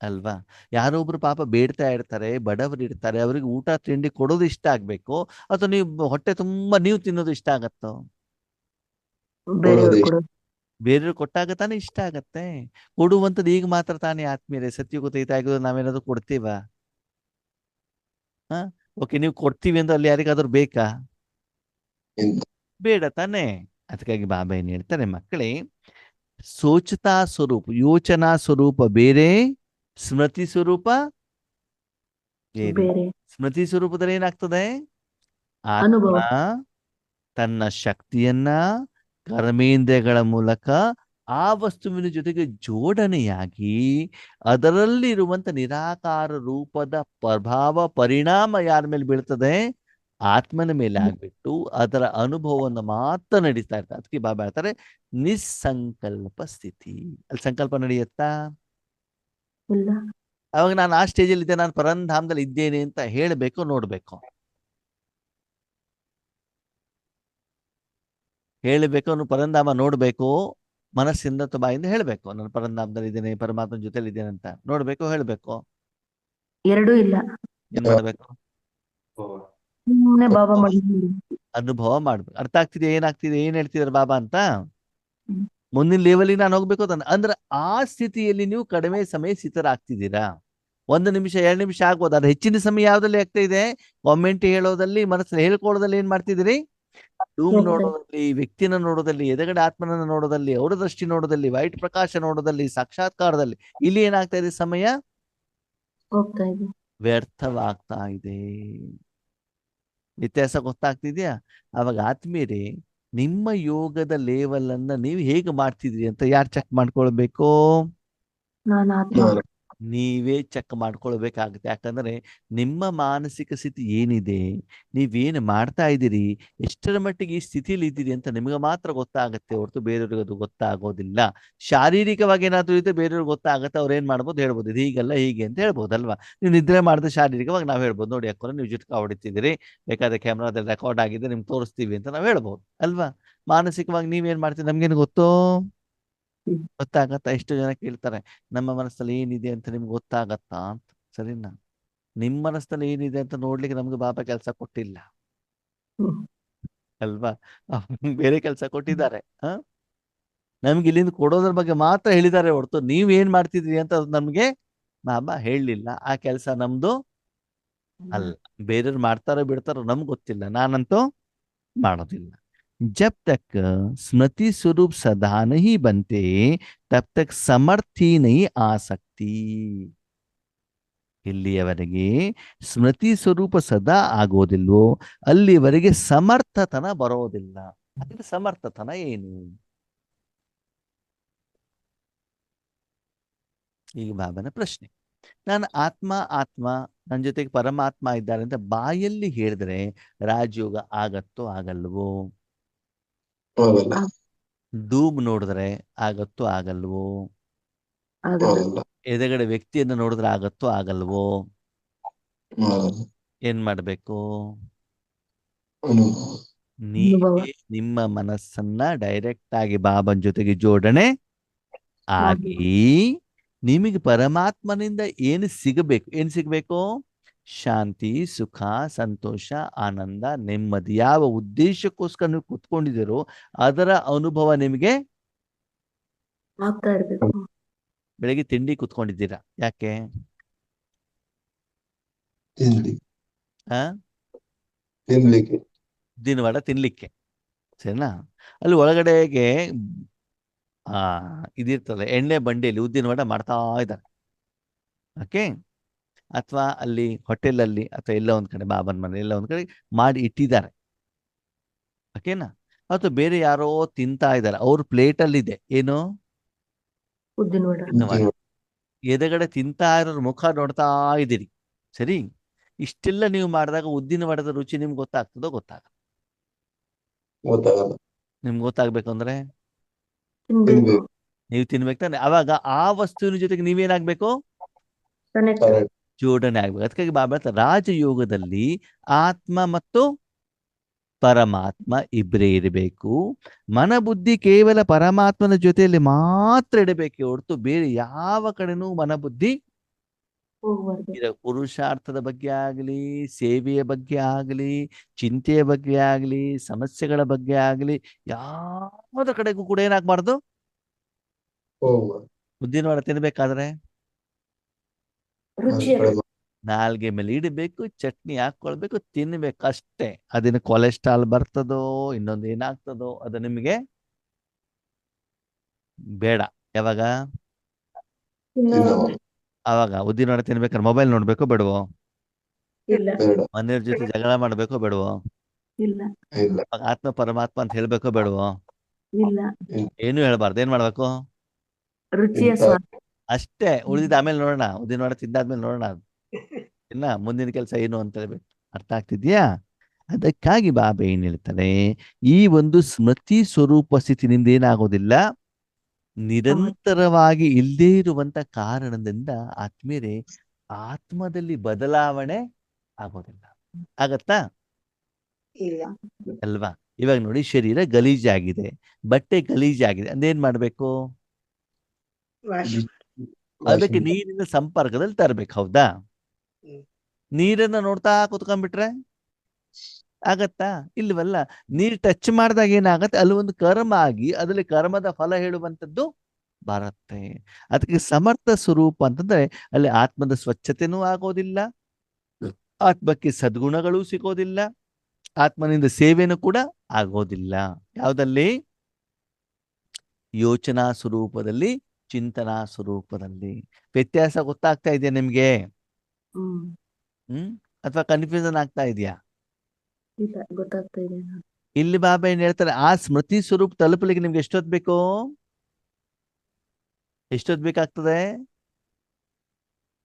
ಅಲ್ವಾ? ಯಾರೋ ಒಬ್ರು ಪಾಪ ಬೇಡ್ತಾ ಇರ್ತಾರೆ, ಬಡವರು ಇರ್ತಾರೆ, ಅವ್ರಿಗೆ ಊಟ ತಿಂಡಿ ಕೊಡೋದು ಇಷ್ಟ ಆಗ್ಬೇಕು, ಅಥವಾ ನೀವು ಹೊಟ್ಟೆ ತುಂಬಾ ನೀವು ತಿನ್ನೋದು ಇಷ್ಟ ಆಗತ್ತೋ? ಬೇರೆಯವ್ರು ಕೊಡೋದು. ಬೇರೆಯವ್ರು ಕೊಟ್ಟಾಗ ತಾನೇ ಇಷ್ಟ ಆಗತ್ತೆ. ಕೊಡುವಂಥದ್ದು ಈಗ ಮಾತ್ರ ತಾನೇ ಆತ್ಮೀಯರೇ. ಸತ್ಯುಗತ ಆಗಿರೋದು ನಾವೇನಾದ್ರು ಕೊಡ್ತೀವ? ಓಕೆ, ನೀವು ಕೊಡ್ತೀವಿ ಅಂದ್ರೆ ಅಲ್ಲಿ ಯಾರಿಗಾದ್ರೂ ಬೇಕಾ? ಬೇಡ ತಾನೇ. ಅದಕ್ಕಾಗಿ ಬಾಬಾ ಏನ್ ಹೇಳ್ತಾರೆ, ಮಕ್ಕಳೇ, ಸೋಚತಾ ಸ್ವರೂಪ, ಯೋಚನಾ ಸ್ವರೂಪ ಬೇರೆ, ಸ್ಮೃತಿ ಸ್ವರೂಪ ಬೇರೆ. ಸ್ಮೃತಿ ಸ್ವರೂಪದಲ್ಲಿ ಏನಾಗ್ತದೆ? ಅನುಭವ. ಆತ್ಮ ತನ್ನ ಶಕ್ತಿಯನ್ನ ಕರ್ಮೇಂದ್ರಿಯಗಳ ಮೂಲಕ ಆ ವಸ್ತುವಿನ ಜೊತೆಗೆ ಜೋಡಣೆಯಾಗಿ ಅದರಲ್ಲಿರುವಂತ ನಿರಾಕಾರ ರೂಪದ ಪ್ರಭಾವ ಪರಿಣಾಮ ಯಾರ ಮೇಲೆ ಬೀಳ್ತದೆ? ಆತ್ಮನ ಮೇಲೆ ಆಗ್ಬಿಟ್ಟು ಅದರ ಅನುಭವವನ್ನು ಮಾತ್ರ ನಡೀತಾ ಇರ್ತಾರೆ. ಅದಕ್ಕೆ ಬಾಬಾ ಹೇಳ್ತಾರೆ ನಿಸ್ಸಂಕಲ್ಪ ಸ್ಥಿತಿ. ಅಲ್ಲಿ ಸಂಕಲ್ಪ ನಡೆಯುತ್ತಾ? ಇಲ್ಲ. ಅವಾಗ ನಾನು ಆ ಸ್ಟೇಜಲ್ಲಿ ಇದ್ದೆ, ನಾನು ಪರಂಧಾಮದಲ್ಲಿ ಇದ್ದೇನೆ ಅಂತ ಹೇಳಬೇಕು, ನೋಡ್ಬೇಕು. ಹೇಳಬೇಕು, ಅವನು ಪರಂಧಾಮ ನೋಡ್ಬೇಕು, ಮನಸ್ಸಿಂದ ಬಾಯಿಂದ ಹೇಳ್ಬೇಕು, ನಾನು ಪರಂಧಾಮದಲ್ಲಿ ಇದ್ದೇನೆ, ಪರಮಾತ್ಮನ ಜೊತೆಲಿ ಇದ್ದೇನೆ ಅಂತ ನೋಡ್ಬೇಕು, ಹೇಳ್ಬೇಕು. ಎರಡೂ ಇಲ್ಲ. ಏನ್ ಮಾಡ್ಬೇಕು? ಸುಮ್ಮನೆ ಬಾಬಾ ಮಾಡಿ ಅನುಭವ ಮಾಡ್ಬೇಕು. ಅರ್ಥ ಆಗ್ತಿದೆ ಏನಾಗ್ತಿದೆ, ಏನ್ ಹೇಳ್ತಿದಾರೆ ಬಾಬಾ ಅಂತ? ಮುಂದಿನ ಲೆವೆಲ್ಗೆ ನಾನು ಹೋಗ್ಬೇಕು ಅಂದ್ರೆ ಆ ಸ್ಥಿತಿಯಲ್ಲಿ ನೀವು ಕಡಿಮೆ ಸಮಯ ಸ್ಥಿತರಾಗ್ತಿದ್ದೀರಾ. 1 ನಿಮಿಷ 2 ನಿಮಿಷ ಆಗ್ಬೋದು. ಅದು ಹೆಚ್ಚಿನ ಸಮಯ ಯಾವ್ದಲ್ಲಿ ಆಗ್ತಾ ಇದೆ? ಕಾಮೆಂಟ್ ಹೇಳೋದಲ್ಲಿ, ಮನಸ್ಸಲ್ಲಿ ಹೇಳ್ಕೊಳ್ಳೋದಲ್ಲಿ ಏನ್ ಮಾಡ್ತಿದ್ದೀರಿ? ರೂಮ್ ನೋಡೋದಲ್ಲಿ, ವ್ಯಕ್ತಿನ ನೋಡೋದಲ್ಲಿ, ಎದುರುಗಡೆ ಆತ್ಮನನ್ನ ನೋಡೋದಲ್ಲಿ, ಅವರ ದೃಷ್ಟಿ ನೋಡೋದಲ್ಲಿ, ವೈಟ್ ಪ್ರಕಾಶ ನೋಡೋದಲ್ಲಿ, ಸಾಕ್ಷಾತ್ಕಾರದಲ್ಲಿ. ಇಲ್ಲಿ ಏನಾಗ್ತಾ ಇದೆ? ಸಮಯ ಹೋಗ್ತಾ ಇದೆ, ವ್ಯರ್ಥವಾಗ್ತಾ ಇದೆ. ವ್ಯತ್ಯಾಸ ಗೊತ್ತಾಗ್ತಿದ್ಯಾ? ಅವಾಗ ಆತ್ಮೀಯರೇ, ನಿಮ್ಮ ಯೋಗದ ಲೆವೆಲ್ ಅನ್ನ ನೀವು ಹೇಗೆ ಮಾಡ್ತಿದ್ರಿ ಅಂತ ಯಾರು ಚೆಕ್ ಮಾಡ್ಕೊಳ್ಬೇಕು? ನಾನು ಆತ್ಮ. ನೀವೇ ಚೆಕ್ ಮಾಡ್ಕೊಳ್ಬೇಕಾಗುತ್ತೆ. ಯಾಕಂದ್ರೆ ನಿಮ್ಮ ಮಾನಸಿಕ ಸ್ಥಿತಿ ಏನಿದೆ, ನೀವೇನು ಮಾಡ್ತಾ ಇದ್ದೀರಿ, ಎಷ್ಟರ ಮಟ್ಟಿಗೆ ಈ ಸ್ಥಿತಿಯಲ್ಲಿ ಇದ್ದೀರಿ ಅಂತ ನಿಮಗೆ ಮಾತ್ರ ಗೊತ್ತಾಗತ್ತೆ, ಹೊರತು ಬೇರೆಯವ್ರಿಗೆ ಅದು ಗೊತ್ತಾಗೋದಿಲ್ಲ. ಶಾರೀರಿಕವಾಗಿ ಏನಾದ್ರೂ ಇದೆ ಬೇರೆಯವ್ರಿಗೆ ಗೊತ್ತಾಗತ್ತೆ, ಅವ್ರು ಏನ್ ಮಾಡ್ಬೋದು? ಹೇಳ್ಬೋದು, ಇದು ಹೀಗಲ್ಲ ಹೀಗೆ ಅಂತ ಹೇಳ್ಬೋದಲ್ವಾ? ನೀವು ನಿದ್ರೆ ಮಾಡಿದ್ರೆ ಶಾರೀರಿಕವಾಗಿ ನಾವು ಹೇಳ್ಬೋದು, ನೋಡಿ ಅಕ್ಕ ನೀವು ಜುಟ್ಕ ಹೊಡಿತಿದ್ದೀರಿ, ಬೇಕಾದ್ರೆ ಕ್ಯಾಮ್ರಾದಲ್ಲಿ ರೆಕಾರ್ಡ್ ಆಗಿದೆ ನಿಮ್ಗೆ ತೋರಿಸ್ತೀವಿ ಅಂತ ನಾವು ಹೇಳ್ಬೋದು ಅಲ್ವಾ? ಮಾನಸಿಕವಾಗಿ ನೀವೇನ್ ಮಾಡ್ತೀರಿ ನಮ್ಗೇನು ಗೊತ್ತೋ? ಗೊತ್ತಾಗತ್ತಾ? ಎಷ್ಟು ಜನ ಕೇಳ್ತಾರೆ, ನಮ್ಮ ಮನಸ್ಸಲ್ಲಿ ಏನಿದೆ ಅಂತ ನಿಮ್ಗೆ ಗೊತ್ತಾಗತ್ತಾ ಅಂತ. ಸರಿನಾ? ನಿಮ್ಮ ಮನಸ್ಸಲ್ಲಿ ಏನಿದೆ ಅಂತ ನೋಡ್ಲಿಕ್ಕೆ ನಮ್ಗೆ ಬಾಬಾ ಕೆಲಸ ಕೊಟ್ಟಿಲ್ಲ ಅಲ್ವಾ? ಬೇರೆ ಕೆಲಸ ಕೊಟ್ಟಿದ್ದಾರೆ. ನಮ್ಗೆ ಇಲ್ಲಿಂದ ಕೊಡೋದ್ರ ಬಗ್ಗೆ ಮಾತ್ರ ಹೇಳಿದ್ದಾರೆ, ಹೊರತು ನೀವ್ ಏನ್ ಮಾಡ್ತಿದ್ರಿ ಅಂತ ನಮ್ಗೆ ಬಾಬಾ ಹೇಳಲಿಲ್ಲ. ಆ ಕೆಲಸ ನಮ್ದು ಅಲ್ಲ. ಬೇರೆಯವ್ರು ಮಾಡ್ತಾರೋ ಬಿಡ್ತಾರೋ ನಮ್ಗೆ ಗೊತ್ತಿಲ್ಲ, ನಾನಂತೂ ಮಾಡೋದಿಲ್ಲ. जब तक स्मृति स्वरूप सदा नहीं बनते तब तक समर्थ ही नहीं आ सकती. ಇಲ್ಲಿಯವರೆಗೆ ಸ್ಮೃತಿ ಸ್ವರೂಪ ಸದಾ ಆಗೋದಿಲ್ವೋ ಅಲ್ಲಿವರೆಗೆ ಸಮರ್ಥತನ ಬರೋದಿಲ್ಲ. ಹಾಗಾದ್ರೆ ಸಮರ್ಥತನ ಏನು? ಈಗ ಬಾಬನ ಪ್ರಶ್ನೆ. ನಾನು ಆತ್ಮ ಆತ್ಮ ನನ್ನ ಜೊತೆಗೆ ಪರಮಾತ್ಮ ಇದ್ದಾರೆ ಅಂತ ಬಾಯಲ್ಲಿ ಹೇಳಿದ್ರೆ ರಾಜಯೋಗ ಆಗತ್ತೋ ಆಗಲ್ವೋ? ಆಗಲ್ಲ. ಧೂಮ್ ನೋಡಿದ್ರೆ ಆಗತ್ತೋ ಆಗಲ್ವೋ? ಆಗಲ್ಲ. ಆಗಲ್ಲ. ಎದುರುಗಡೆ ವ್ಯಕ್ತಿಯನ್ನು ನೋಡಿದ್ರೆ ಆಗತ್ತೋ ಆಗಲ್ವೋ? ಆಗಲ್ಲ. ಏನ್ ಮಾಡ್ಬೇಕು? ಅನುಭವ. ನೀವೇ ನಿಮ್ಮ ಮನಸ್ಸನ್ನ ಡೈರೆಕ್ಟ್ ಆಗಿ ಬಾಬನ್ ಜೊತೆಗೆ ಜೋಡಣೆ ಆಗಿ ನಿಮಗೆ ಪರಮಾತ್ಮನಿಂದ ಏನು ಸಿಗಬೇಕು? ಏನು ಸಿಗಬೇಕು? ಶಾಂತಿ, ಸುಖ, ಸಂತೋಷ, ಆನಂದ, ನೆಮ್ಮದಿ. ಯಾವ ಉದ್ದೇಶಕ್ಕೋಸ್ಕರ ನೀವು ಕುತ್ಕೊಂಡಿದ್ದೀರೋ ಅದರ ಅನುಭವ ನಿಮಗೆ ಆಗ್ತಾ ಇರ್ಬೇಕು. ಬೆಳಗ್ಗೆ ತಿಂಡಿ ಕುತ್ಕೊಂಡಿದ್ದೀರಾ, ಯಾಕೆ? ತಿನ್ಲಿಕ್ಕೆ. ದಿನವಾಡ ತಿನ್ಲಿಕ್ಕೆ, ಸರಿನಾ? ಅಲ್ಲಿ ಒಳಗಡೆಗೆ ಇದಿರ್ತದೆ, ಎಣ್ಣೆ ಬಂಡಿಯಲ್ಲಿ ಉದ್ದಿನ ವಡ ಮಾಡ್ತಾ ಇದ್ದಾರೆ, ಓಕೆ? ಅಥವಾ ಅಲ್ಲಿ ಹೋಟೆಲಲ್ಲಿ ಅಥವಾ ಎಲ್ಲ ಒಂದ್ ಕಡೆ ಬಾಬನ್ ಮನೆ ಎಲ್ಲ ಒಂದ್ ಕಡೆ ಮಾಡಿ ಇಟ್ಟಿದ್ದಾರೆ, ಓಕೆನಾ? ಅಥವಾ ಬೇರೆ ಯಾರೋ ತಿಂತಾ ಇದ್ದಾರೆ, ಅವ್ರ ಪ್ಲೇಟಲ್ಲಿ ಇದೆ ಏನು? ಉದ್ದಿನ ವಡ. ಎದುರುಗಡೆ ತಿಂತಾ ಇರೋರ್ ಮುಖ ನೋಡ್ತಾ ಇದ್ದೀರಿ, ಸರಿ? ಇಷ್ಟೆಲ್ಲ ನೀವು ಮಾಡಿದಾಗ ಉದ್ದಿನ ವಡದ ರುಚಿ ನಿಮ್ಗೆ ಗೊತ್ತಾಗ್ತದೋ ಗೊತ್ತಾಗಲ್ಲ? ಗೊತ್ತಾಗಲ್ಲ. ನಿಮ್ಗೆ ಗೊತ್ತಾಗ್ಬೇಕು ಅಂದ್ರೆ ತಿನ್ಬೇಕು. ನೀವು ತಿನ್ಬೇಕು ತಾನೆ. ಅವಾಗ ಆ ವಸ್ತುವಿನ ಜೊತೆಗೆ ನೀವೇನಾಗ್ಬೇಕು? ಕನೆಕ್ಟ್. Correct. ಜೋಡಣೆ ಆಗ್ಬೇಕು. ಅದಕ್ಕಾಗಿ ಬಾಬಾ ಹೇಳ್ತಾರೆ, ರಾಜಯೋಗದಲ್ಲಿ ಆತ್ಮ ಮತ್ತು ಪರಮಾತ್ಮ ಇಬ್ಬರೇ ಇರಬೇಕು. ಮನಬುದ್ಧಿ ಕೇವಲ ಪರಮಾತ್ಮನ ಜೊತೆಯಲ್ಲಿ ಮಾತ್ರ ಇಡಬೇಕೆ ಹೊರತು ಬೇರೆ ಯಾವ ಕಡೆನೂ ಮನಬುದ್ಧಿ ಹೋಗ್ಬಾರ್ದು. ಪುರುಷಾರ್ಥದ ಬಗ್ಗೆ ಆಗಲಿ, ಸೇವೆಯ ಬಗ್ಗೆ ಆಗಲಿ, ಚಿಂತೆಯ ಬಗ್ಗೆ ಆಗಲಿ, ಸಮಸ್ಯೆಗಳ ಬಗ್ಗೆ ಆಗಲಿ, ಯಾವ್ದ ಕಡೆಗೂ ಕೂಡ ಏನಾಗಬಾರ್ದು? ಹೋಗ್ಬಾರ್ದು. ಉದ್ದಿನ ವಡ ತಿನ್ಬೇಕಾದ್ರೆ ರುಚಿ ನಾಲ್ಗೆ ಮೇಲೆ ಇಡಬೇಕು, ಚಟ್ನಿ ಹಾಕೊಳ್ಬೇಕು, ತಿನ್ಬೇಕು ಅಷ್ಟೇ. ಅದನ್ನ ಕೊಲೆಸ್ಟ್ರಾಲ್ ಬರ್ತದೋ ಇನ್ನೊಂದು ಏನಾಗ್ತದೋ ಅದು ನಿಮಗೆ ಬೇಡ. ಯಾವಾಗ? ತಿನ್ನೋದು. ಅವಾಗ ಉದ್ದಿನ ವಡ ತಿನ್ಬೇಕಾದ್ರೆ ಮೊಬೈಲ್ ನೋಡ್ಬೇಕೋ ಬೇಡವೋ? ಇಲ್ಲ. ಬೇಡ. ಮನೆಯವ್ರ ಜೊತೆ ಜಗಳ ಮಾಡ್ಬೇಕೋ ಬೇಡವೋ? ಇಲ್ಲ. ಇಲ್ಲ. ಆತ್ಮ ಪರಮಾತ್ಮ ಅಂತ ಹೇಳ್ಬೇಕೋ ಬೇಡವೋ? ಇಲ್ಲ. ಏನು ಹೇಳ್ಬಾರ್ದು. ಏನ್ ಮಾಡ್ಬೇಕು? ರುಚಿಯ ಇಂಥ ಸ್ವಾದ. ಅಷ್ಟೇ. ಉಳಿದಿದ್ದ ಆಮೇಲೆ ನೋಡೋಣ, ಉದ್ದಿನ ವಡ ತಿಂದಾದ್ಮೇಲೆ ನೋಡೋಣ, ಇನ್ನ ಮುಂದಿನ ಕೆಲಸ ಏನು ಅಂತ ಹೇಳ್ಬೇಕು. ಅರ್ಥ ಆಗ್ತಿದ್ಯಾ? ಅದಕ್ಕಾಗಿ ಬಾಬಾ ಏನ್ ಹೇಳ್ತಾರೆ, ಈ ಒಂದು ಸ್ಮೃತಿ ಸ್ವರೂಪ ಸ್ಥಿತಿನಿಂದ ಏನಾಗೋದಿಲ್ಲ, ನಿರಂತರವಾಗಿ ಇಲ್ಲದೇ ಇರುವಂತ ಕಾರಣದಿಂದ ಆತ್ಮೀಯರೇ ಆತ್ಮದಲ್ಲಿ ಬದಲಾವಣೆ ಆಗೋದಿಲ್ಲ. ಆಗತ್ತಾ? ಇಲ್ಲ. ಅಲ್ವಾ? ಇವಾಗ ನೋಡಿ, ಶರೀರ ಗಲೀಜಾಗಿದೆ, ಬಟ್ಟೆ ಗಲೀಜಾಗಿದೆ, ಅಂದೇನ್ ಮಾಡ್ಬೇಕು? ವಾಶ್ ಅದಕ್ಕೆ ನೀರಿನ ಸಂಪರ್ಕದಲ್ಲಿ ತರ್ಬೇಕು, ಹೌದಾ? ನೀರನ್ನ ನೋಡ್ತಾ ಕುತ್ಕೊಂಡ್ಬಿಟ್ರೆ ಆಗತ್ತಾ? ಇಲ್ವಲ್ಲ. ನೀರ್ ಟಚ್ ಮಾಡಿದಾಗ ಏನಾಗತ್ತೆ, ಅಲ್ಲಿ ಒಂದು ಕರ್ಮ ಆಗಿ ಅದರಲ್ಲಿ ಕರ್ಮದ ಫಲ ಹೇಳುವಂಥದ್ದು ಬರುತ್ತೆ. ಅದಕ್ಕೆ ಸಮರ್ಥ ಸ್ವರೂಪ ಅಂತಂದ್ರೆ ಅಲ್ಲಿ ಆತ್ಮದ ಸ್ವಚ್ಛತೆನೂ ಆಗೋದಿಲ್ಲ, ಆತ್ಮಕ್ಕೆ ಸದ್ಗುಣಗಳು ಸಿಗೋದಿಲ್ಲ, ಆತ್ಮನಿಂದ ಸೇವೆನೂ ಕೂಡ ಆಗೋದಿಲ್ಲ. ಯಾವುದಲ್ಲಿ? ಯೋಚನಾ ಸ್ವರೂಪದಲ್ಲಿ, ಚಿಂತನಾ ಸ್ವರೂಪದಲ್ಲಿ. ವ್ಯತ್ಯಾಸ ಗೊತ್ತಾಗ್ತಾ ಇದೆಯಾ ನಿಮ್ಗೆ? ಅಥವಾ ಕನ್ಫ್ಯೂಷನ್ ಆಗ್ತಾ ಇದೆಯಾ? ಇಲ್ಲ, ಗೊತ್ತಾಗ್ತಾ ಇದೆ. ಇಲ್ಲಿ ಬಾಬಾ ಏನ್ ಹೇಳ್ತಾರೆ, ಆ ಸ್ಮೃತಿ ಸ್ವರೂಪ ತಲುಪಲಿಕ್ಕೆ ನಿಮ್ಗೆ ಎಷ್ಟೊತ್ತು ಬೇಕು? ಎಷ್ಟೊತ್ತು ಬೇಕಾಗ್ತದೆ?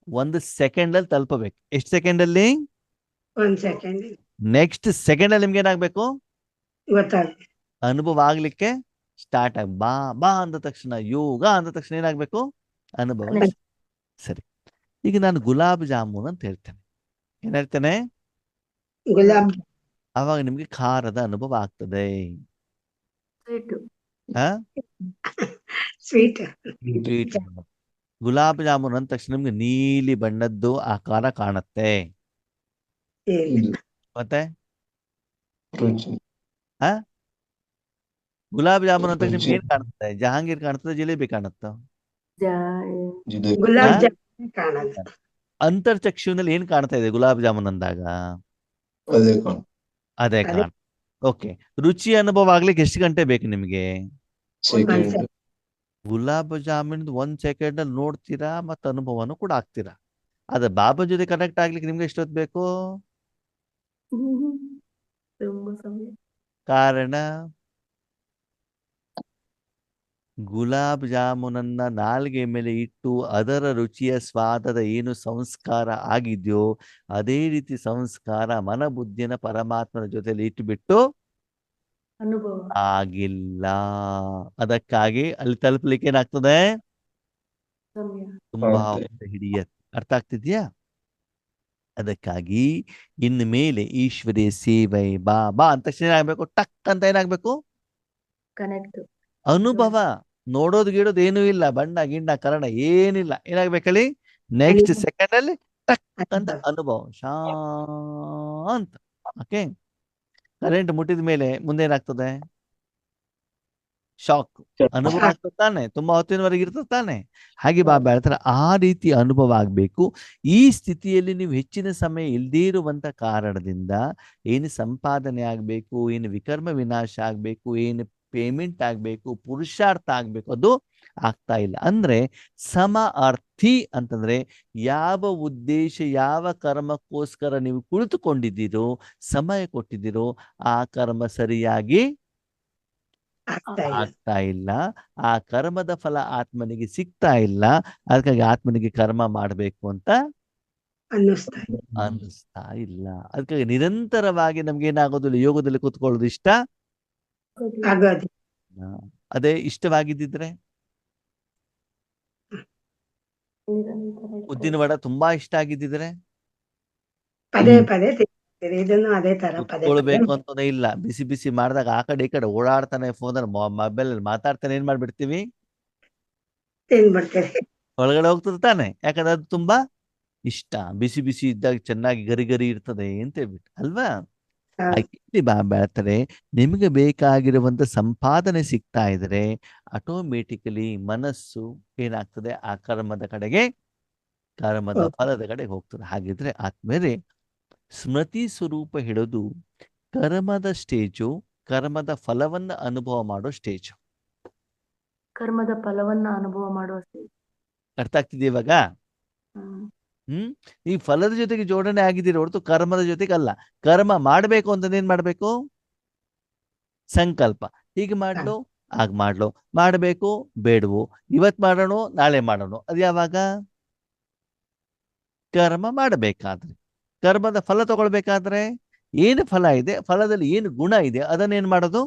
1 ಸೆಕೆಂಡ್ ಅಲ್ಲಿ ತಲುಪಬೇಕು. ಎಷ್ಟು ಸೆಕೆಂಡ್ ಅಲ್ಲಿ? 1 ಸೆಕೆಂಡ್. ನೆಕ್ಸ್ಟ್ ಸೆಕೆಂಡ್ ಅಲ್ಲಿ ನಿಮ್ಗೆ ಏನಾಗ್ಬೇಕು? ಗೊತ್ತಾಗ್ತದೆ. ಅನುಭವ ಆಗ್ಲಿಕ್ಕೆ ಸ್ಟಾರ್ಟ್ ಆಗ ಬಾ ಬಾ ಅಂದ ತಕ್ಷಣ, ಯೋಗ ಅಂದ ತಕ್ಷಣ ಏನಾಗ್ಬೇಕು? ಅನುಭವ. ಸರಿ, ಈಗ ನಾನು ಗುಲಾಬ್ ಜಾಮೂನ್ ಅಂತ ಹೇಳ್ತೇನೆ. ಏನ್ ಹೇಳ್ತೇನೆ? ಗುಲಾಬ್ ಅವಾಗ ನಿಮ್ಗೆ ಖಾರದ ಅನುಭವ ಆಗ್ತದೆ. ಸ್ವೀಟ್. ಗುಲಾಬ್ ಜಾಮೂನ್ ಅಂದ ತಕ್ಷಣ ನಿಮ್ಗೆ ನೀಲಿ ಬಣ್ಣದ್ದು ಆಕಾರ ಕಾಣುತ್ತೆ. ಮತ್ತೆ ಗುಲಾಬ್ ಜಾಮೂನ್ ಅಂತ ನಿಮ್ಗೆ ಏನ್ ಕಾಣುತ್ತೆ? ಜಹಾಂಗೀರ್ ಕಾಣುತ್ತೆ, ಜಿಲೇಬಿ ಕಾಣುತ್ತ? ಗುಲಾಬ್ ಜಾಮೂನ್ ಕಾಣೋದು. ಅಂತರ್ಚಕ್ಷುವಿನಲ್ಲಿ ಏನ್ ಕಾಣ್ತಾ ಇದೆ ಗುಲಾಬ್ ಜಾಮೂನ್ ಅಂದಾಗ? ಅದೇ ಕಾಣ. ಓಕೆ. ರುಚಿ ಅನುಭವ ಆಗ್ಲಿಕ್ಕೆ ಎಷ್ಟು ಗಂಟೆ ಬೇಕು ನಿಮಗೆ? ಸೆಕೆಂಡ್. ಗುಲಾಬ್ ಜಾಮೂನ್ 1 ಸೆಕೆಂಡ್ ಅಲ್ಲಿ ನೋಡ್ತೀರಾ ಮತ್ತೆ ಅನುಭವನೂ ಕೂಡ ಆಗ್ತೀರಾ. ಅದ ಬಾಬಾ ಜೊತೆ ಕನೆಕ್ಟ್ ಆಗ್ಲಿಕ್ಕೆ ನಿಮ್ಗೆ ಎಷ್ಟೊತ್ತು ಬೇಕು? ತುಂಬಾ ಸಮಯ. ಕಾರಣ ಗುಲಾಬ್ ಜಾಮೂನನ್ನ ನಾಲ್ಗೆ ಮೇಲೆ ಇಟ್ಟು ಅದರ ರುಚಿಯ ಸ್ವಾದದ ಏನು ಸಂಸ್ಕಾರ ಆಗಿದೆಯೋ ಅದೇ ರೀತಿ ಸಂಸ್ಕಾರ ಮನಬುದ್ಧಿನ ಪರಮಾತ್ಮನ ಜೊತೆಲಿ ಇಟ್ಟುಬಿಟ್ಟು ಅನುಭವ. ಆಗಿಲ್ಲ. ಅದಕ್ಕಾಗಿ ಅಲ್ಲಿ ತಲುಪಲಿಕ್ಕೆ ಏನಾಗ್ತದೆ? ಸಮಯ. ತುಂಬಾ ಹೌದು. ಹೊತ್ತು ಹಿಡಿಯತ್ತೆ. ಅರ್ಥ ಆಗ್ತಿದ್ಯಾ? ಅದಕ್ಕಾಗಿ ಇನ್ನು ಮೇಲೆ ಈಶ್ವರಿಯ ಸೇವೆ ಬಾ ಅಂತ ತಕ್ಷಣ ಏನಾಗ್ಬೇಕು? ಟಕ್ ಅಂತ ಏನಾಗ್ಬೇಕು? ಕನೆಕ್ಟ್. ಅನುಭವ. ನೋಡೋದು ಗಿಡೋದು ಏನೂ ಇಲ್ಲ, ಬಣ್ಣ ಗಿಣ್ಣ ಕರಣ ಏನಿಲ್ಲ. ಏನಾಗ್ಬೇಕಲ್ಲಿ? ನೆಕ್ಸ್ಟ್ ಸೆಕೆಂಡ್ ಅಲ್ಲಿ ಟಕ್ ಅಂತ ಅನುಭವ, ಶಾಂತ. ಓಕೆ. ಕರೆಂಟ್ ಮುಟ್ಟಿದ ಮೇಲೆ ಮುಂದೆ ಏನಾಗ್ತದೆ? ಶಾಕ್. ಅನುಭವ ಆಗ್ತದೆ ತಾನೆ, ತುಂಬಾ ಹೊತ್ತಿನವರೆಗೆ ಇರ್ತದೆ ತಾನೆ. ಹಾಗೆ ಬಾಬಾ ಹೇಳ್ತಾರೆ ಆ ರೀತಿ ಅನುಭವ ಆಗ್ಬೇಕು. ಈ ಸ್ಥಿತಿಯಲ್ಲಿ ನೀವು ಹೆಚ್ಚಿನ ಸಮಯ ಇಲ್ದೇ ಇರುವಂತ ಕಾರಣದಿಂದ ಏನು ಸಂಪಾದನೆ ಆಗ್ಬೇಕು, ಏನು ವಿಕರ್ಮ ವಿನಾಶ ಆಗ್ಬೇಕು, ಏನು ಪೇಮೆಂಟ್ ಆಗ್ಬೇಕು, ಪುರುಷಾರ್ಥ ಆಗ್ಬೇಕು, ಅದು ಆಗ್ತಾ ಇಲ್ಲ. ಅಂದ್ರೆ ಸಮ ಅರ್ಥಿ ಅಂತಂದ್ರೆ ಯಾವ ಉದ್ದೇಶ ಯಾವ ಕರ್ಮಕ್ಕೋಸ್ಕರ ನೀವು ಕುಳಿತುಕೊಂಡಿದ್ದೀರೋ, ಸಮಯ ಕೊಟ್ಟಿದ್ದೀರೋ ಆ ಕರ್ಮ ಸರಿಯಾಗಿ ಆಗ್ತಾ ಇಲ್ಲ. ಆ ಕರ್ಮದ ಫಲ ಆತ್ಮನಿಗೆ ಸಿಗ್ತಾ ಇಲ್ಲ. ಅದಕ್ಕಾಗಿ ಆತ್ಮನಿಗೆ ಕರ್ಮ ಮಾಡಬೇಕು ಅಂತ ಅನ್ನಿಸ್ತಾ ಇಲ್ಲ. ಅದಕ್ಕಾಗಿ ನಿರಂತರವಾಗಿ ನಮ್ಗೆ ಏನಾಗೋದಿಲ್ಲ, ಯೋಗದಲ್ಲಿ ಕೂತ್ಕೊಳ್ಳೋದು ಇಷ್ಟ ಅದೇ ಇಷ್ಟವಾಗಿದ್ದಿದ್ರೆ ಉದ್ದಿನ ವಡ ತುಂಬಾ ಇಷ್ಟ ಆಗಿದ್ದಿದ್ರೆ ಪದೇ ಪದೇ ತಿಂತೀರಿ. ಇದನ್ನು ಅದೇ ತರ ಪದೇ ಪದೇ ಕುತ್ಕೊಳ್ಬೇಕು ಅಂತಾನೆ ಇಲ್ಲ. ಬಿಸಿ ಬಿಸಿ ಮಾಡಿದಾಗ ಆ ಕಡೆ ಈ ಕಡೆ ಓಡಾಡ್ತಾನೆ, ಫೋನಲ್ಲಿ ಮೊಬೈಲ್ ಮಾತಾಡ್ತಾನೆ, ಏನ್ ಮಾಡ್ಬಿಡ್ತೀವಿ? ತಿಂದ್ಬಿಡ್ತೀರಿ. ಒಳಗಡೆ ಹೋಗ್ತದೆ ತಾನೆ. ಯಾಕಂದ್ರೆ ಅದು ತುಂಬಾ ಇಷ್ಟ. ಬಿಸಿ ಬಿಸಿ ಇದ್ದಾಗ ಚೆನ್ನಾಗಿ ಗರಿ ಗರಿ ಇರ್ತದೆ ಅಂತ ಹೇಳ್ಬಿಟ್ಟು ಅಲ್ವಾ? ಇಲ್ಲಿ ಬಾಬಾ ಹೇಳ್ತಾರೆ ನಿಮಗೆ ಬೇಕಾಗಿರುವಂತ ಸಂಪಾದನೆ ಸಿಗ್ತಾ ಇದ್ರೆ ಆಟೋಮೆಟಿಕಲಿ ಮನಸ್ಸು ಏನಾಗ್ತದೆ? ಆ ಕರ್ಮದ ಕಡೆಗೆ, ಕರ್ಮದ ಫಲದ ಕಡೆಗೆ ಹೋಗ್ತದೆ. ಹಾಗಿದ್ರೆ ಆದ್ಮೇಲೆ ಸ್ಮೃತಿ ಸ್ವರೂಪ ಹಿಡಿದು ಕರ್ಮದ ಸ್ಟೇಜು, ಕರ್ಮದ ಫಲವನ್ನ ಅನುಭವ ಮಾಡೋ ಸ್ಟೇಜು. ಕರ್ಮದ ಫಲವನ್ನ ಅನುಭವ ಮಾಡುವ stage. ಅರ್ಥ ಆಗ್ತಿದೆ ಇವಾಗ? ಈ ಫಲದ ಜೊತೆಗೆ ಜೋಡಣೆ ಆಗಿದ್ದೀರಿ ಹೊರತು ಕರ್ಮದ ಜೊತೆಗೆ ಅಲ್ಲ. ಕರ್ಮ ಮಾಡಬೇಕು ಅಂತ ಏನ್ ಮಾಡ್ಬೇಕು? ಸಂಕಲ್ಪ. ಹೀಗೆ ಮಾಡ್ಲು ಆಗ ಮಾಡ್ಲು, ಮಾಡಬೇಕು ಬೇಡವು, ಇವತ್ ಮಾಡೋಣ ನಾಳೆ ಮಾಡೋಣ. ಅದು ಯಾವಾಗ? ಕರ್ಮ ಮಾಡಬೇಕಾದ್ರೆ. ಕರ್ಮದ ಫಲ ತಗೊಳ್ಬೇಕಾದ್ರೆ ಏನು ಫಲ ಇದೆ, ಫಲದಲ್ಲಿ ಏನು ಗುಣ ಇದೆ, ಅದನ್ನೇನ್ ಮಾಡೋದು?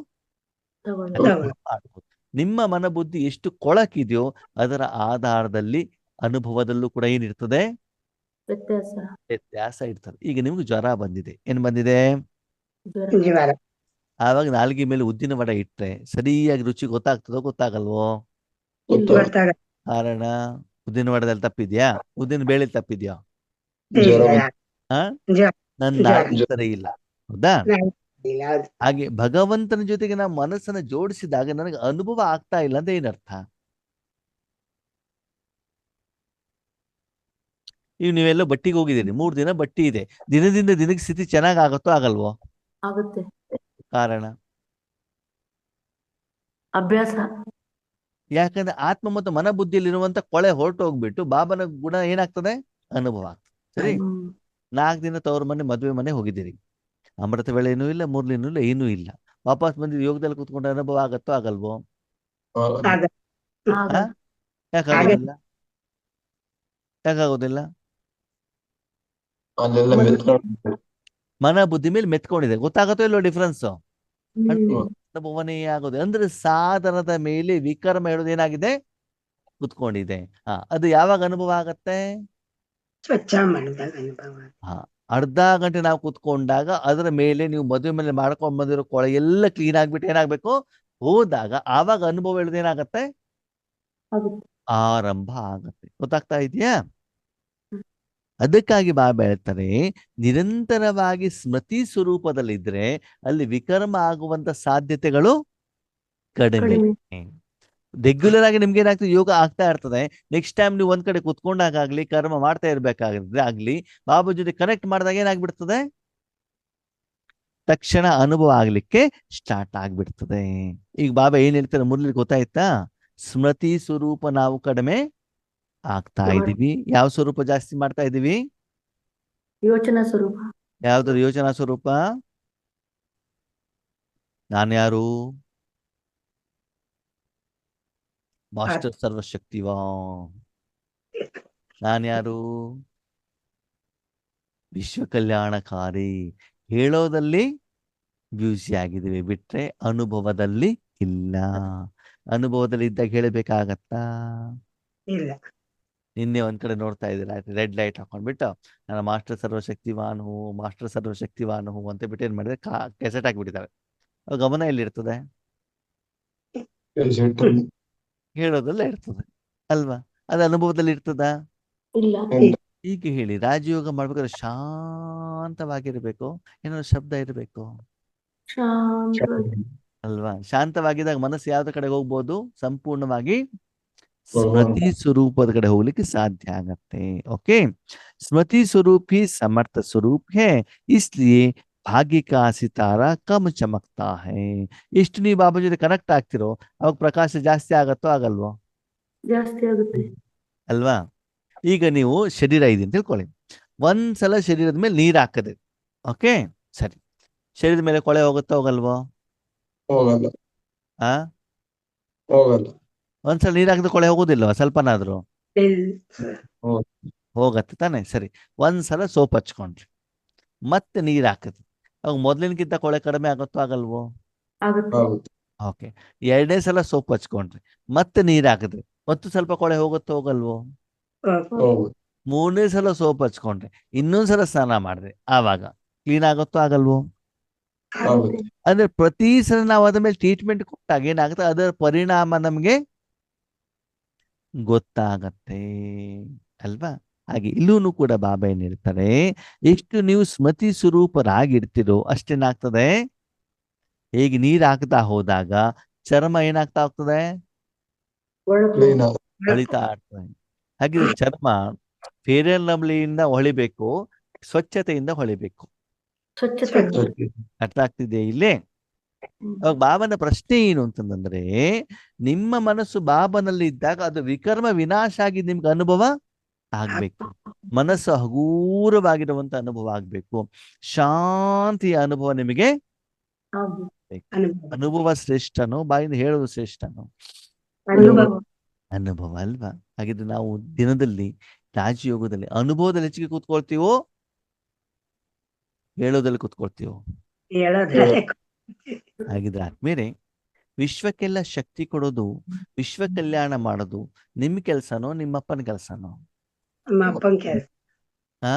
ಮಾಡ್ಬೋದು. ನಿಮ್ಮ ಮನಬುದ್ಧಿ ಎಷ್ಟು ಕೊಳಕಿದೆಯೋ ಅದರ ಆಧಾರದಲ್ಲಿ ಅನುಭವದಲ್ಲೂ ಕೂಡ ಏನಿರ್ತದೆ? ವ್ಯತ್ಯಾಸ ಇರ್ತದೆ. ಈಗ ನಿಮ್ಗೆ ಜ್ವರ ಬಂದಿದೆ. ಏನ್ ಬಂದಿದೆ? ಆವಾಗ ನಾಲ್ಗೆ ಮೇಲೆ ಉದ್ದಿನ ವಡ ಇಟ್ರೆ ಸರಿಯಾಗಿ ರುಚಿ ಗೊತ್ತಾಗ್ತದೋ ಗೊತ್ತಾಗಲ್ವೋ? ಕಾರಣ ಉದ್ದಿನ ವಡದಲ್ಲಿ ತಪ್ಪಿದ್ಯಾ? ಉದ್ದಿನ ಬೇಳೆ ತಪ್ಪಿದ್ಯಾ? ನನ್ನ ನಾಲ್ಗೆ ಸರಿ ಇಲ್ಲ. ಹೌದಾ? ಹಾಗೆ ಭಗವಂತನ ಜೊತೆಗೆ ನಾವು ಮನಸ್ಸನ್ನ ಜೋಡಿಸಿದಾಗ ನನಗೆ ಅನುಭವ ಆಗ್ತಾ ಇಲ್ಲ ಅಂತ ಏನರ್ಥ? ಈಗ ನೀವೆಲ್ಲ ಬಟ್ಟಿಗೆ ಹೋಗಿದ್ದೀರಿ, 3 ದಿನ ಬಟ್ಟಿ ಇದೆ. ದಿನದಿಂದ ದಿನಕ್ಕೆ ಸ್ಥಿತಿ ಚೆನ್ನಾಗ್ ಆಗತ್ತೋ ಆಗಲ್ವೋ? ಆಗುತ್ತೆ. ಕಾರಣ ಅಭ್ಯಾಸ. ಯಾಕಂದ್ರೆ ಆತ್ಮ ಮತ್ತು ಮನ ಬುದ್ಧಿಯಲ್ಲಿರುವಂತ ಕೊಳೆ ಹೊರಟು ಹೋಗ್ಬಿಟ್ಟು ಬಾಬನ ಗುಣ ಏನಾಗ್ತದೆ? ಅನುಭವ ಆಗ್ತದೆ. ಸರಿ. 4 ದಿನ ತವ್ರ ಮನೆ ಮದುವೆ ಮನೆ ಹೋಗಿದ್ದೀರಿ, ಅಮೃತ ವೇಳೆ ಏನೂ ಇಲ್ಲ, ಮುರ್ಲಿನೂ ಇಲ್ಲ, ಏನೂ ಇಲ್ಲ. ವಾಪಸ್ ಬಂದಿದ್ದು ಯೋಗದಲ್ಲಿ ಕೂತ್ಕೊಂಡ ಅನುಭವ ಆಗತ್ತೋ ಆಗಲ್ವೋ? ಯಾಕಾಗೋದಿಲ್ಲ? ಯಾಕಾಗೋದಿಲ್ಲ? ಮನ ಬುದ್ಧಿ ಮೇಲೆ ಮೆತ್ಕೊಂಡಿದೆ. ಗೊತ್ತಾಗತ್ತೋ ಇಲ್ಲೋ ಡಿಫ್ರೆನ್ಸ್? ಅನುಭವನೇ ಆಗೋದು. ಅಂದ್ರೆ ಸಾಧನದ ಮೇಲೆ ವಿಕರ್ಮ ಹೇಳೋದು ಏನಾಗಿದೆ? ಕುತ್ಕೊಂಡಿದೆ. ಅದು ಯಾವಾಗ ಅನುಭವ ಆಗತ್ತೆ? ಸ್ವಚ್ಛ ಮಾಡಿದಾಗ ಅನುಭವ. ಅರ್ಧ ಗಂಟೆ ನಾವು ಕುತ್ಕೊಂಡಾಗ ಅದರ ಮೇಲೆ ನೀವು ಮದುವೆ ಮೇಲೆ ಮಾಡ್ಕೊಂಡ್ ಬಂದಿರೋ ಕೊಳೆ ಎಲ್ಲ ಕ್ಲೀನ್ ಆಗ್ಬಿಟ್ಟು ಏನಾಗ್ಬೇಕು? ಹೋದಾಗ ಆವಾಗ ಅನುಭವ ಹೇಳೋದು ಏನಾಗತ್ತೆ? ಆರಂಭ ಆಗತ್ತೆ. ಗೊತ್ತಾಗ್ತಾ ಇದೆಯಾ? ಅದಕ್ಕಾಗಿ ಬಾಬಾ ಹೇಳ್ತಾರೆ ನಿರಂತರವಾಗಿ ಸ್ಮೃತಿ ಸ್ವರೂಪದಲ್ಲಿದ್ರೆ ಅಲ್ಲಿ ವಿಕರ್ಮ ಆಗುವಂತ ಸಾಧ್ಯತೆಗಳು ಕಡಿಮೆ. ರೆಗ್ಯುಲರ್ ಆಗಿ ನಿಮ್ಗೆ ಏನಾಗ್ತದೆ? ಯೋಗ ಆಗ್ತಾ ಇರ್ತದೆ. ನೆಕ್ಸ್ಟ್ ಟೈಮ್ ನೀವು ಒಂದ್ ಕಡೆ ಕುತ್ಕೊಂಡಾಗ್ಲಿ, ಕರ್ಮ ಮಾಡ್ತಾ ಇರ್ಬೇಕಾಗಿದ್ರೆ ಆಗ್ಲಿ, ಬಾಬಾ ಜೊತೆ ಕನೆಕ್ಟ್ ಮಾಡಿದಾಗ ಏನಾಗ್ಬಿಡ್ತದೆ? ತಕ್ಷಣ ಅನುಭವ ಆಗ್ಲಿಕ್ಕೆ ಸ್ಟಾರ್ಟ್ ಆಗ್ಬಿಡ್ತದೆ. ಈಗ ಬಾಬಾ ಏನ್ ಹೇಳ್ತಾರೆ ಮುರಳಿ ಗೊತ್ತಾಯ್ತಾ? ಸ್ಮೃತಿ ಸ್ವರೂಪ ನಾವು ಕಡಿಮೆ ಆಗ್ತಾ ಇದೀವಿ. ಯಾವ ಸ್ವರೂಪ ಜಾಸ್ತಿ ಮಾಡ್ತಾ ಇದೀವಿ? ಯೋಚನಾ ಸ್ವರೂಪ. ಯಾವ್ದ್ರ ಯೋಚನಾ ಸ್ವರೂಪ? ನಾನ್ಯಾರು? ಮಾಸ್ಟರ್ ಸರ್ವಶಕ್ತಿವಾನ್. ನಾನ್ಯಾರು? ವಿಶ್ವ ಕಲ್ಯಾಣಕಾರಿ. ಹೇಳೋದಲ್ಲಿ ಬ್ಯೂಸಿ ಆಗಿದ್ದೀವಿ, ಬಿಟ್ರೆ ಅನುಭವದಲ್ಲಿ ಇಲ್ಲ. ಅನುಭವದಲ್ಲಿ ಇದ್ದಾಗ ಹೇಳಬೇಕಾಗತ್ತಾ? ಇಲ್ಲ. ನಿನ್ನೆ ಒಂದ್ ಕಡೆ ನೋಡ್ತಾ ಇದ್ದೀರಾ, ರೆಡ್ ಲೈಟ್ ಹಾಕೊಂಡ್ಬಿಟ್ಟು ನಾನು ಮಾಸ್ಟರ್ ಸರ್ವಶಕ್ತಿವಾನು ಮಾಸ್ಟರ್ ಸರ್ವಶಕ್ತಿವಾನು ಅಂತ ಬಿಟ್ಟು ಏನ್ ಮಾಡಿದ್ರೆ ಕೆಸೆಟ್ ಹಾಕ್ಬಿಟ್ಟಿದ್ದಾರೆ. ಗಮನ ಎಲ್ಲಿರ್ತದೆ? ಹೇಳೋದಲ್ಲೇ ಇರ್ತದೆ ಅಲ್ವಾ? ಅದು ಅನುಭವದಲ್ಲಿ ಇರ್ತದ? ಇಲ್ಲ. ಈಗ ಹೇಳಿ, ರಾಜಯೋಗ ಮಾಡ್ಬೇಕಾದ್ರೆ ಶಾಂತವಾಗಿರ್ಬೇಕು, ಏನಾದ್ರು ಶಬ್ದ ಇರಬೇಕು ಶಾಂತವಾಗಿ. ಅಲ್ವಾ? ಶಾಂತವಾಗಿದ್ದಾಗ ಮನಸ್ಸು ಯಾವ್ದ ಕಡೆ ಹೋಗ್ಬೋದು? ಸಂಪೂರ್ಣವಾಗಿ ಸ್ಮೃತಿ ಸ್ವರೂಪದ ಕಡೆ ಹೋಗ್ಲಿಕ್ಕೆ ಸಾಧ್ಯ ಆಗತ್ತೆ. ಓಕೆ, ಸ್ಮೃತಿ ಸ್ವರೂಪ್ ही समर्थ स्वरूप है, इसलिए ಭಾಗ್ಯ का ಸಿತಾರಾ ಕಮ್ ಚಮಕ್ತಾ ಹೈ. ಎಷ್ಟು ನೀವು ಬಾಬಾ ಜೊತೆ ಕನೆಕ್ಟ್ ಆಗ್ತಿರೋ ಅವಾಗ ಪ್ರಕಾಶ ಜಾಸ್ತಿ ಆಗತ್ತೋ ಆಗಲ್ವೋ? ಜಾಸ್ತಿ ಆಗುತ್ತೆ. ಅಲ್ವಾ? ಈಗ ನೀವು ಶರೀರ ಇದೆ ಅಂತ ತಿಳ್ಕೊಳ್ಳಿ. ಒಂದ್ಸಲ ಶರೀರದ ಮೇಲೆ ನೀರ್ ಹಾಕದೆ, ಓಕೆ ಸರಿ, ಶರೀರದ ಮೇಲೆ ಕೊಳೆ ಹೋಗುತ್ತೋ ಹೋಗಲ್ವೋ? ಹೋಗಲ್ಲ. ಆ ಹೋಗಲ್ಲ. ಒಂದ್ಸಲ ನೀರ್ ಹಾಕಿದ್ರೆ ಕೊಳೆ ಹೋಗೋದಿಲ್ವ? ಸ್ವಲ್ಪನಾದ್ರು ಇಲ್ಲ. ಹೋಗತ್ತೆ ತಾನೆ? ಸರಿ, ಒಂದ್ಸಲ ಸೋಪ್ ಹಚ್ಕೊಂಡ್ರಿ, ಮತ್ತೆ ನೀರ್ ಹಾಕಿದ್ರಿ, ಅವಾಗ ಮೊದ್ಲಿನಕ್ಕಿಂತ ಕೊಳೆ ಕಡಿಮೆ ಆಗುತ್ತೋ ಆಗಲ್ವೋ? ಆಗುತ್ತೆ. ಆಗುತ್ತೆ. ಓಕೆ, ಎರಡನೇ ಸಲ ಸೋಪ್ ಹಚ್ಕೊಂಡ್ರಿ, ಮತ್ತೆ ನೀರ್ ಹಾಕಿದ್ರಿ, ಮತ್ತು ಸ್ವಲ್ಪ ಕೊಳೆ ಹೋಗುತ್ತೋ ಹೋಗಲ್ವೋ? ಹೋಗುತ್ತೆ. ಮೂರನೇ ಸಲ ಸೋಪ್ ಹಚ್ಕೊಂಡ್ರಿ, ಇನ್ನೊಂದ್ಸಲ ಸ್ನಾನ ಮಾಡಿದ್ರಿ, ಆವಾಗ ಕ್ಲೀನ್ ಆಗುತ್ತೋ ಆಗಲ್ವೋ? ಆಗುತ್ತೆ. ಅಂದ್ರೆ ಪ್ರತಿ ಸಲ ನಾವು ಅದ್ರ ಮೇಲೆ ಟ್ರೀಟ್ಮೆಂಟ್ ಕೊಟ್ಟಾಗ ಏನಾಗುತ್ತೆ, ಅದರ ಪರಿಣಾಮ ನಮ್ಗೆ ಗೊತ್ತಾಗತ್ತೆ ಅಲ್ವಾ? ಹಾಗೆ ಇಲ್ಲೂ ಕೂಡ ಬಾಬಾ ಏನ್ ಹೇಳ್ತಾರೆ, ಎಷ್ಟು ನೀವು ಸ್ಮೃತಿ ಸ್ವರೂಪರಾಗಿರ್ತೀರೋ ಅಷ್ಟೇನಾಗ್ತದೆ, ಹೇಗೆ ನೀರ್ ಹಾಕ್ತಾ ಹೋದಾಗ ಚರ್ಮ ಏನಾಗ್ತಾ ಹೋಗ್ತದೆ? ಕ್ಲೀನ್ ಹೊಳಿತಾ ಇರ್ತದೆ. ಹಾಗಿದ್ರೆ ಚರ್ಮ ಫೇರ್ ಅಂಡ್ ಲವ್ಲಿಯಿಂದ ಹೊಳಿಬೇಕು, ಸ್ವಚ್ಛತೆಯಿಂದ ಹೊಳಿಬೇಕು. ಸ್ವಚ್ಛತೆ. ಅರ್ಥ ಆಗ್ತಿದೆ ಇಲ್ಲಿ? ಅವಾಗ ಬಾಬನ ಪ್ರಶ್ನೆ ಏನು ಅಂತಂದ್ರೆ, ನಿಮ್ಮ ಮನಸ್ಸು ಬಾಬನಲ್ಲಿ ಇದ್ದಾಗ ಅದು ವಿಕರ್ಮ ವಿನಾಶ ಆಗಿ ನಿಮ್ಗೆ ಅನುಭವ ಆಗ್ಬೇಕು. ಮನಸ್ಸು ಹಗೂರವಾಗಿರುವಂತ ಅನುಭವ ಆಗ್ಬೇಕು. ಶಾಂತಿಯ ಅನುಭವ ನಿಮಗೆ ಅನುಭವ ಶ್ರೇಷ್ಠನೋ ಬಾಯಿಂದ ಹೇಳೋದು ಶ್ರೇಷ್ಠನೋ? ಅನುಭವ ಅಲ್ವಾ? ಹಾಗಿದ್ರೆ ನಾವು ದಿನದಲ್ಲಿ ರಾಜಯೋಗದಲ್ಲಿ ಅನುಭವದಲ್ಲಿ ಹೆಚ್ಚಿಗೆ ಕೂತ್ಕೊಳ್ತೀವೋ ಹೇಳೋದಲ್ಲಿ ಕೂತ್ಕೊಳ್ತೀವೋ? ಹಾಗಿದ್ರೆ ಆದ್ಮೇಲೆ ವಿಶ್ವಕ್ಕೆಲ್ಲ ಶಕ್ತಿ ಕೊಡೋದು, ವಿಶ್ವ ಕಲ್ಯಾಣ ಮಾಡೋದು ನಿಮ್ ಕೆಲ್ಸನೋ ನಿಮ್ಮಪ್ಪನ ಕೆಲ್ಸನೋ? ಅಪ್ಪನ ಕೆಲಸ. ಆ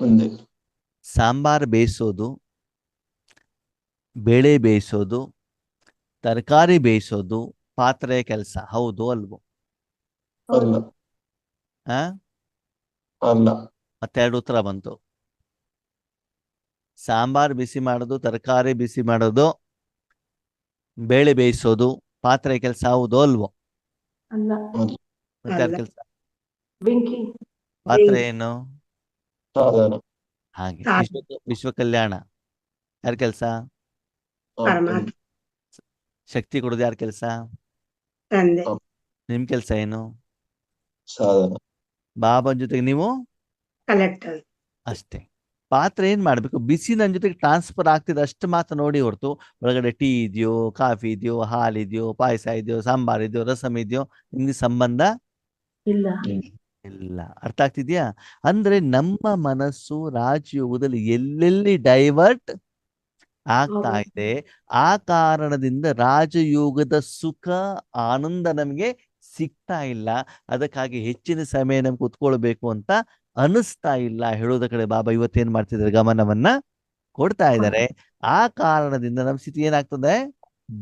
ಒಂದೇ. ಸಾಂಬಾರ್ ಬೇಯಿಸೋದು, ಬೇಳೆ ಬೇಯಿಸೋದು, ತರಕಾರಿ ಬೇಯಿಸೋದು ಪಾತ್ರೆ ಕೆಲಸ, ಹೌದು ಅಲ್ವೋ? ಅಲ್ಲ. ಆ ಅಲ್ಲ. ಮತ್ತೆರಡು ಉತ್ತರ ಬಂತು. ಸಾಂಬಾರ್ ಬಿಸಿ ಮಾಡೋದು, ತರಕಾರಿ ಬಿಸಿ ಮಾಡೋದು, ಬೇಳೆ ಬೇಯಿಸೋದು ಪಾತ್ರೆ ಕೆಲಸ, ಹೌದು ಅಲ್ವೋ? ಅಲ್ಲ. ಮತ್ತೆ ಯಾರ ಕೆಲಸ? ಬೆಂಕಿ. ಪಾತ್ರೆ ಏನು? ಸಾಧನ. ಹಾಗೆ ವಿಶ್ವ ಕಲ್ಯಾಣ ಯಾರ ಕೆಲಸ? ಪರಮಾತ್ಮ. ಶಕ್ತಿ ಕೊಡೋದು ಯಾರ ಕೆಲಸ? ತಂದೆ. ನಿಮ್ ಕೆಲಸ ಏನು? ಸಾಧನ. ಬಾಬನ್ ಜೊತೆಗೆ ನೀವು ಕಲೆಕ್ಟರ್. ಅಷ್ಟೇ. ಪಾತ್ರೆ ಏನ್ ಮಾಡ್ಬೇಕು? ಬಿಸಿ ನನ್ನ ಜೊತೆಗೆ ಟ್ರಾನ್ಸ್ಫರ್ ಆಗ್ತಿದೆ ಅಷ್ಟು ಮಾತ್ರ ನೋಡಿ ಹೊರತು ಒಳಗಡೆ ಟೀ ಇದೆಯೋ, ಕಾಫಿ ಇದೆಯೋ, ಹಾಲಿದೆಯೋ, ಪಾಯಸ ಇದೆಯೋ, ಸಾಂಬಾರ್ ಇದೆಯೋ, ರಸಮ್ ಇದೆಯೋ, ನಿಮ್ಗೆ ಸಂಬಂಧ ಇಲ್ಲ. ಇಲ್ಲ. ಅರ್ಥ ಆಗ್ತಿದ್ಯಾ? ಅಂದ್ರೆ ನಮ್ಮ ಮನಸ್ಸು ರಾಜಯೋಗದಲ್ಲಿ ಎಲ್ಲೆಲ್ಲಿ ಡೈವರ್ಟ್ ಆಗ್ತಾ ಇದೆ, ಆ ಕಾರಣದಿಂದ ರಾಜಯೋಗದ ಸುಖ ಆನಂದ ನಮ್ಗೆ ಸಿಗ್ತಾ ಇಲ್ಲ. ಅದಕ್ಕಾಗಿ ಹೆಚ್ಚಿನ ಸಮಯ ನಮ್ಗೆ ಕುತ್ಕೊಳ್ಬೇಕು ಅಂತ ಅನಿಸ್ತಾ ಇಲ್ಲ. ಹೇಳೋದ ಕಡೆ ಬಾಬಾ ಇವತ್ತೇನ್ ಮಾಡ್ತಿದ್ದಾರೆ, ಗಮನವನ್ನ ಕೊಡ್ತಾ ಇದ್ದಾರೆ. ಆ ಕಾರಣದಿಂದ ನಮ್ಮ ಸ್ಥಿತಿ ಏನಾಗ್ತದೆ?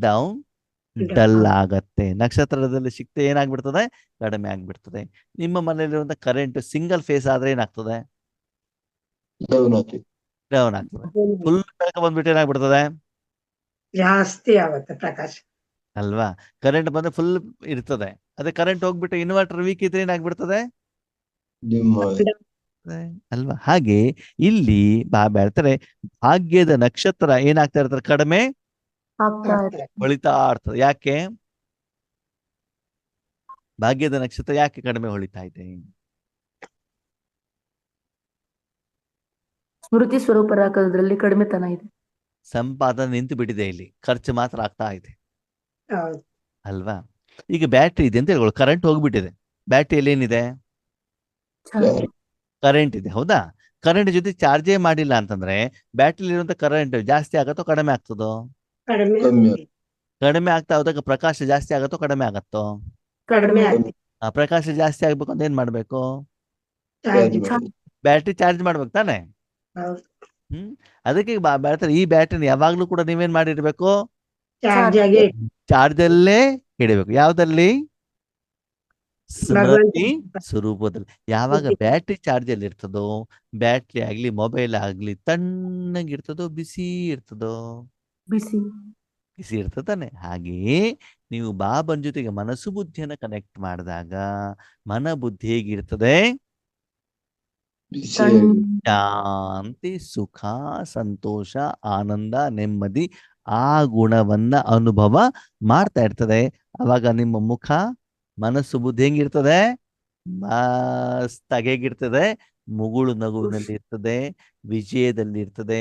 ಡೌನ್, ಡಲ್ ಆಗತ್ತೆ. ನಕ್ಷತ್ರದಲ್ಲಿ ಶಕ್ತಿ ಏನಾಗ್ಬಿಡ್ತದೆ? ಕಡಿಮೆ ಆಗ್ಬಿಡ್ತದೆ. ನಿಮ್ಮ ಮನೆಯಲ್ಲಿರುವಂತ ಕರೆಂಟ್ ಸಿಂಗಲ್ ಫೇಸ್ ಆದ್ರೆ ಏನಾಗ್ತದೆ? ಡೌನ್ ಆಗ್ತದೆ. ಫುಲ್ ಬೆಳಕು ಬಂದ್ಬಿಟ್ಟು ಏನಾಗ್ಬಿಡ್ತದೆ? ಜಾಸ್ತಿ ಆಗುತ್ತೆ ಪ್ರಕಾಶ ಅಲ್ವಾ? ಕರೆಂಟ್ ಬಂದ್ರೆ ಫುಲ್ ಇರ್ತದೆ. ಅದೇ ಕರೆಂಟ್ ಹೋಗ್ಬಿಟ್ಟು ಇನ್ವರ್ಟರ್ ವೀಕ್ ಇದ್ರೆ ಏನಾಗ್ಬಿಡ್ತದೆ? ಇರ್ತದೆ ಅಲ್ವಾ? ಹಾಗೆ ಇಲ್ಲಿ ಬಾಬಾ ಹೇಳ್ತಾರೆ ಭಾಗ್ಯದ ನಕ್ಷತ್ರ ಏನಾಗ್ತಾ ಇರ್ತಾರೆ, ಕಡಿಮೆ ಆಗ್ತಾ ಇರ್ತದೆ. ಹೊಳಿತಾ ಇರ್ತದೆ. ಯಾಕೆ ಭಾಗ್ಯದ ನಕ್ಷತ್ರ ಯಾಕೆ ಕಡಿಮೆ ಹೊಳಿತಾ ಇದೆ? ಸ್ಮೃತಿ ಸ್ವರೂಪರಾಗೋದ್ರಲ್ಲಿ ಕಡಿಮೆತನ ಇದೆ. ಸಂಪಾದನೆ ನಿಂತು ಬಿಟ್ಟಿದೆ, ಇಲ್ಲಿ ಖರ್ಚು ಮಾತ್ರ ಆಗ್ತಾ ಇದೆ ಹೌದು. ಅಲ್ವಾ? ಈಗ ಬ್ಯಾಟ್ರಿ ಇದೆ ಅಂತ ಹೇಳ್ಕೊಳ್ಳಿ, ಕರೆಂಟ್ ಹೋಗ್ಬಿಟ್ಟಿದೆ, ಬ್ಯಾಟ್ರಿಯಲ್ಲಿ ಏನಿದೆ, ಚಾರ್ಜ್. ಕರೆಂಟ್ ಇದೆ, ಹೌದಾ? ಕರೆಂಟ್ ಜೊತೆ ಚಾರ್ಜೇ ಮಾಡಿಲ್ಲ ಅಂತಂದ್ರೆ ಬ್ಯಾಟ್ರಿ ಇರುವಂತ ಕರೆಂಟ್ ಜಾಸ್ತಿ ಆಗತ್ತೋ ಕಡಿಮೆ ಆಗ್ತದೋ? ಕಡಿಮೆ ಕಮ್ಮಿ ಆಗ್ತದೆ. ಕಡಿಮೆ ಆಗ್ತಾ ಹೋದಾಗ ಪ್ರಕಾಶ ಜಾಸ್ತಿ ಆಗತ್ತೋ ಕಡಿಮೆ ಆಗತ್ತೋ? ಕಡಿಮೆ ಆಗ್ತದೆ. ಆ ಪ್ರಕಾಶ ಜಾಸ್ತಿ ಆಗ್ಬೇಕು ಅಂತ ಏನ್ ಮಾಡ್ಬೇಕು? ಚಾರ್ಜ್ ಮಾಡಿ. ಬ್ಯಾಟ್ರಿ ಚಾರ್ಜ್ ಮಾಡ್ಬೇಕು ತಾನೆ? ಹೌದು. ಅದಕ್ಕೆ ಹೇಳ್ತಾರೆ ಈ ಬ್ಯಾಟ್ರಿನ ಯಾವಾಗ್ಲೂ ಕೂಡ ನೀವೇನ್ ಮಾಡಿರ್ಬೇಕು, ಚಾರ್ಜ್ ಆಗಿ ಚಾರ್ಜ್ ಅಲ್ಲೇ ಇಡಬೇಕು. ಯಾವ್ದಲ್ಲಿ? ಸ್ಮೃತಿ ಸ್ವರೂಪದಲ್ಲಿ. ಯಾವಾಗ ಬ್ಯಾಟ್ರಿ ಚಾರ್ಜ್ ಅಲ್ಲಿ ಇರ್ತದೋ, ಬ್ಯಾಟ್ರಿ ಆಗ್ಲಿ ಮೊಬೈಲ್ ಆಗ್ಲಿ ತಣ್ಣಗಿರ್ತದೋ ಬಿಸಿ ಇರ್ತದೋ? ಬಿಸಿ. ಬಿಸಿ ಇರ್ತದಾನೆ. ಹಾಗೆಯೇ ನೀವು ಬಾಬನ್ ಜೊತೆಗೆ ಮನಸ್ಸು ಬುದ್ಧಿಯನ್ನ ಕನೆಕ್ಟ್ ಮಾಡಿದಾಗ ಮನ ಬುದ್ಧಿ ಹೇಗಿರ್ತದೆ? ಬಿಸಿಯಾಗಿ ಶಾಂತಿ, ಸುಖ, ಸಂತೋಷ, ಆನಂದ, ನೆಮ್ಮದಿ ಆ ಗುಣವನ್ನ ಅನುಭವ ಮಾಡ್ತಾ ಇರ್ತದೆ. ಅವಾಗ ನಿಮ್ಮ ಮುಖ, ಮನಸ್ಸು, ಬುದ್ಧಿ ಹೆಂಗಿರ್ತದೆ? ಮಸ್ತಾಗಿ ಹೇಗಿರ್ತದೆ? ಮುಗುಳು ನಗುವಿನಲ್ಲಿ ಇರ್ತದೆ, ವಿಜಯದಲ್ಲಿ ಇರ್ತದೆ,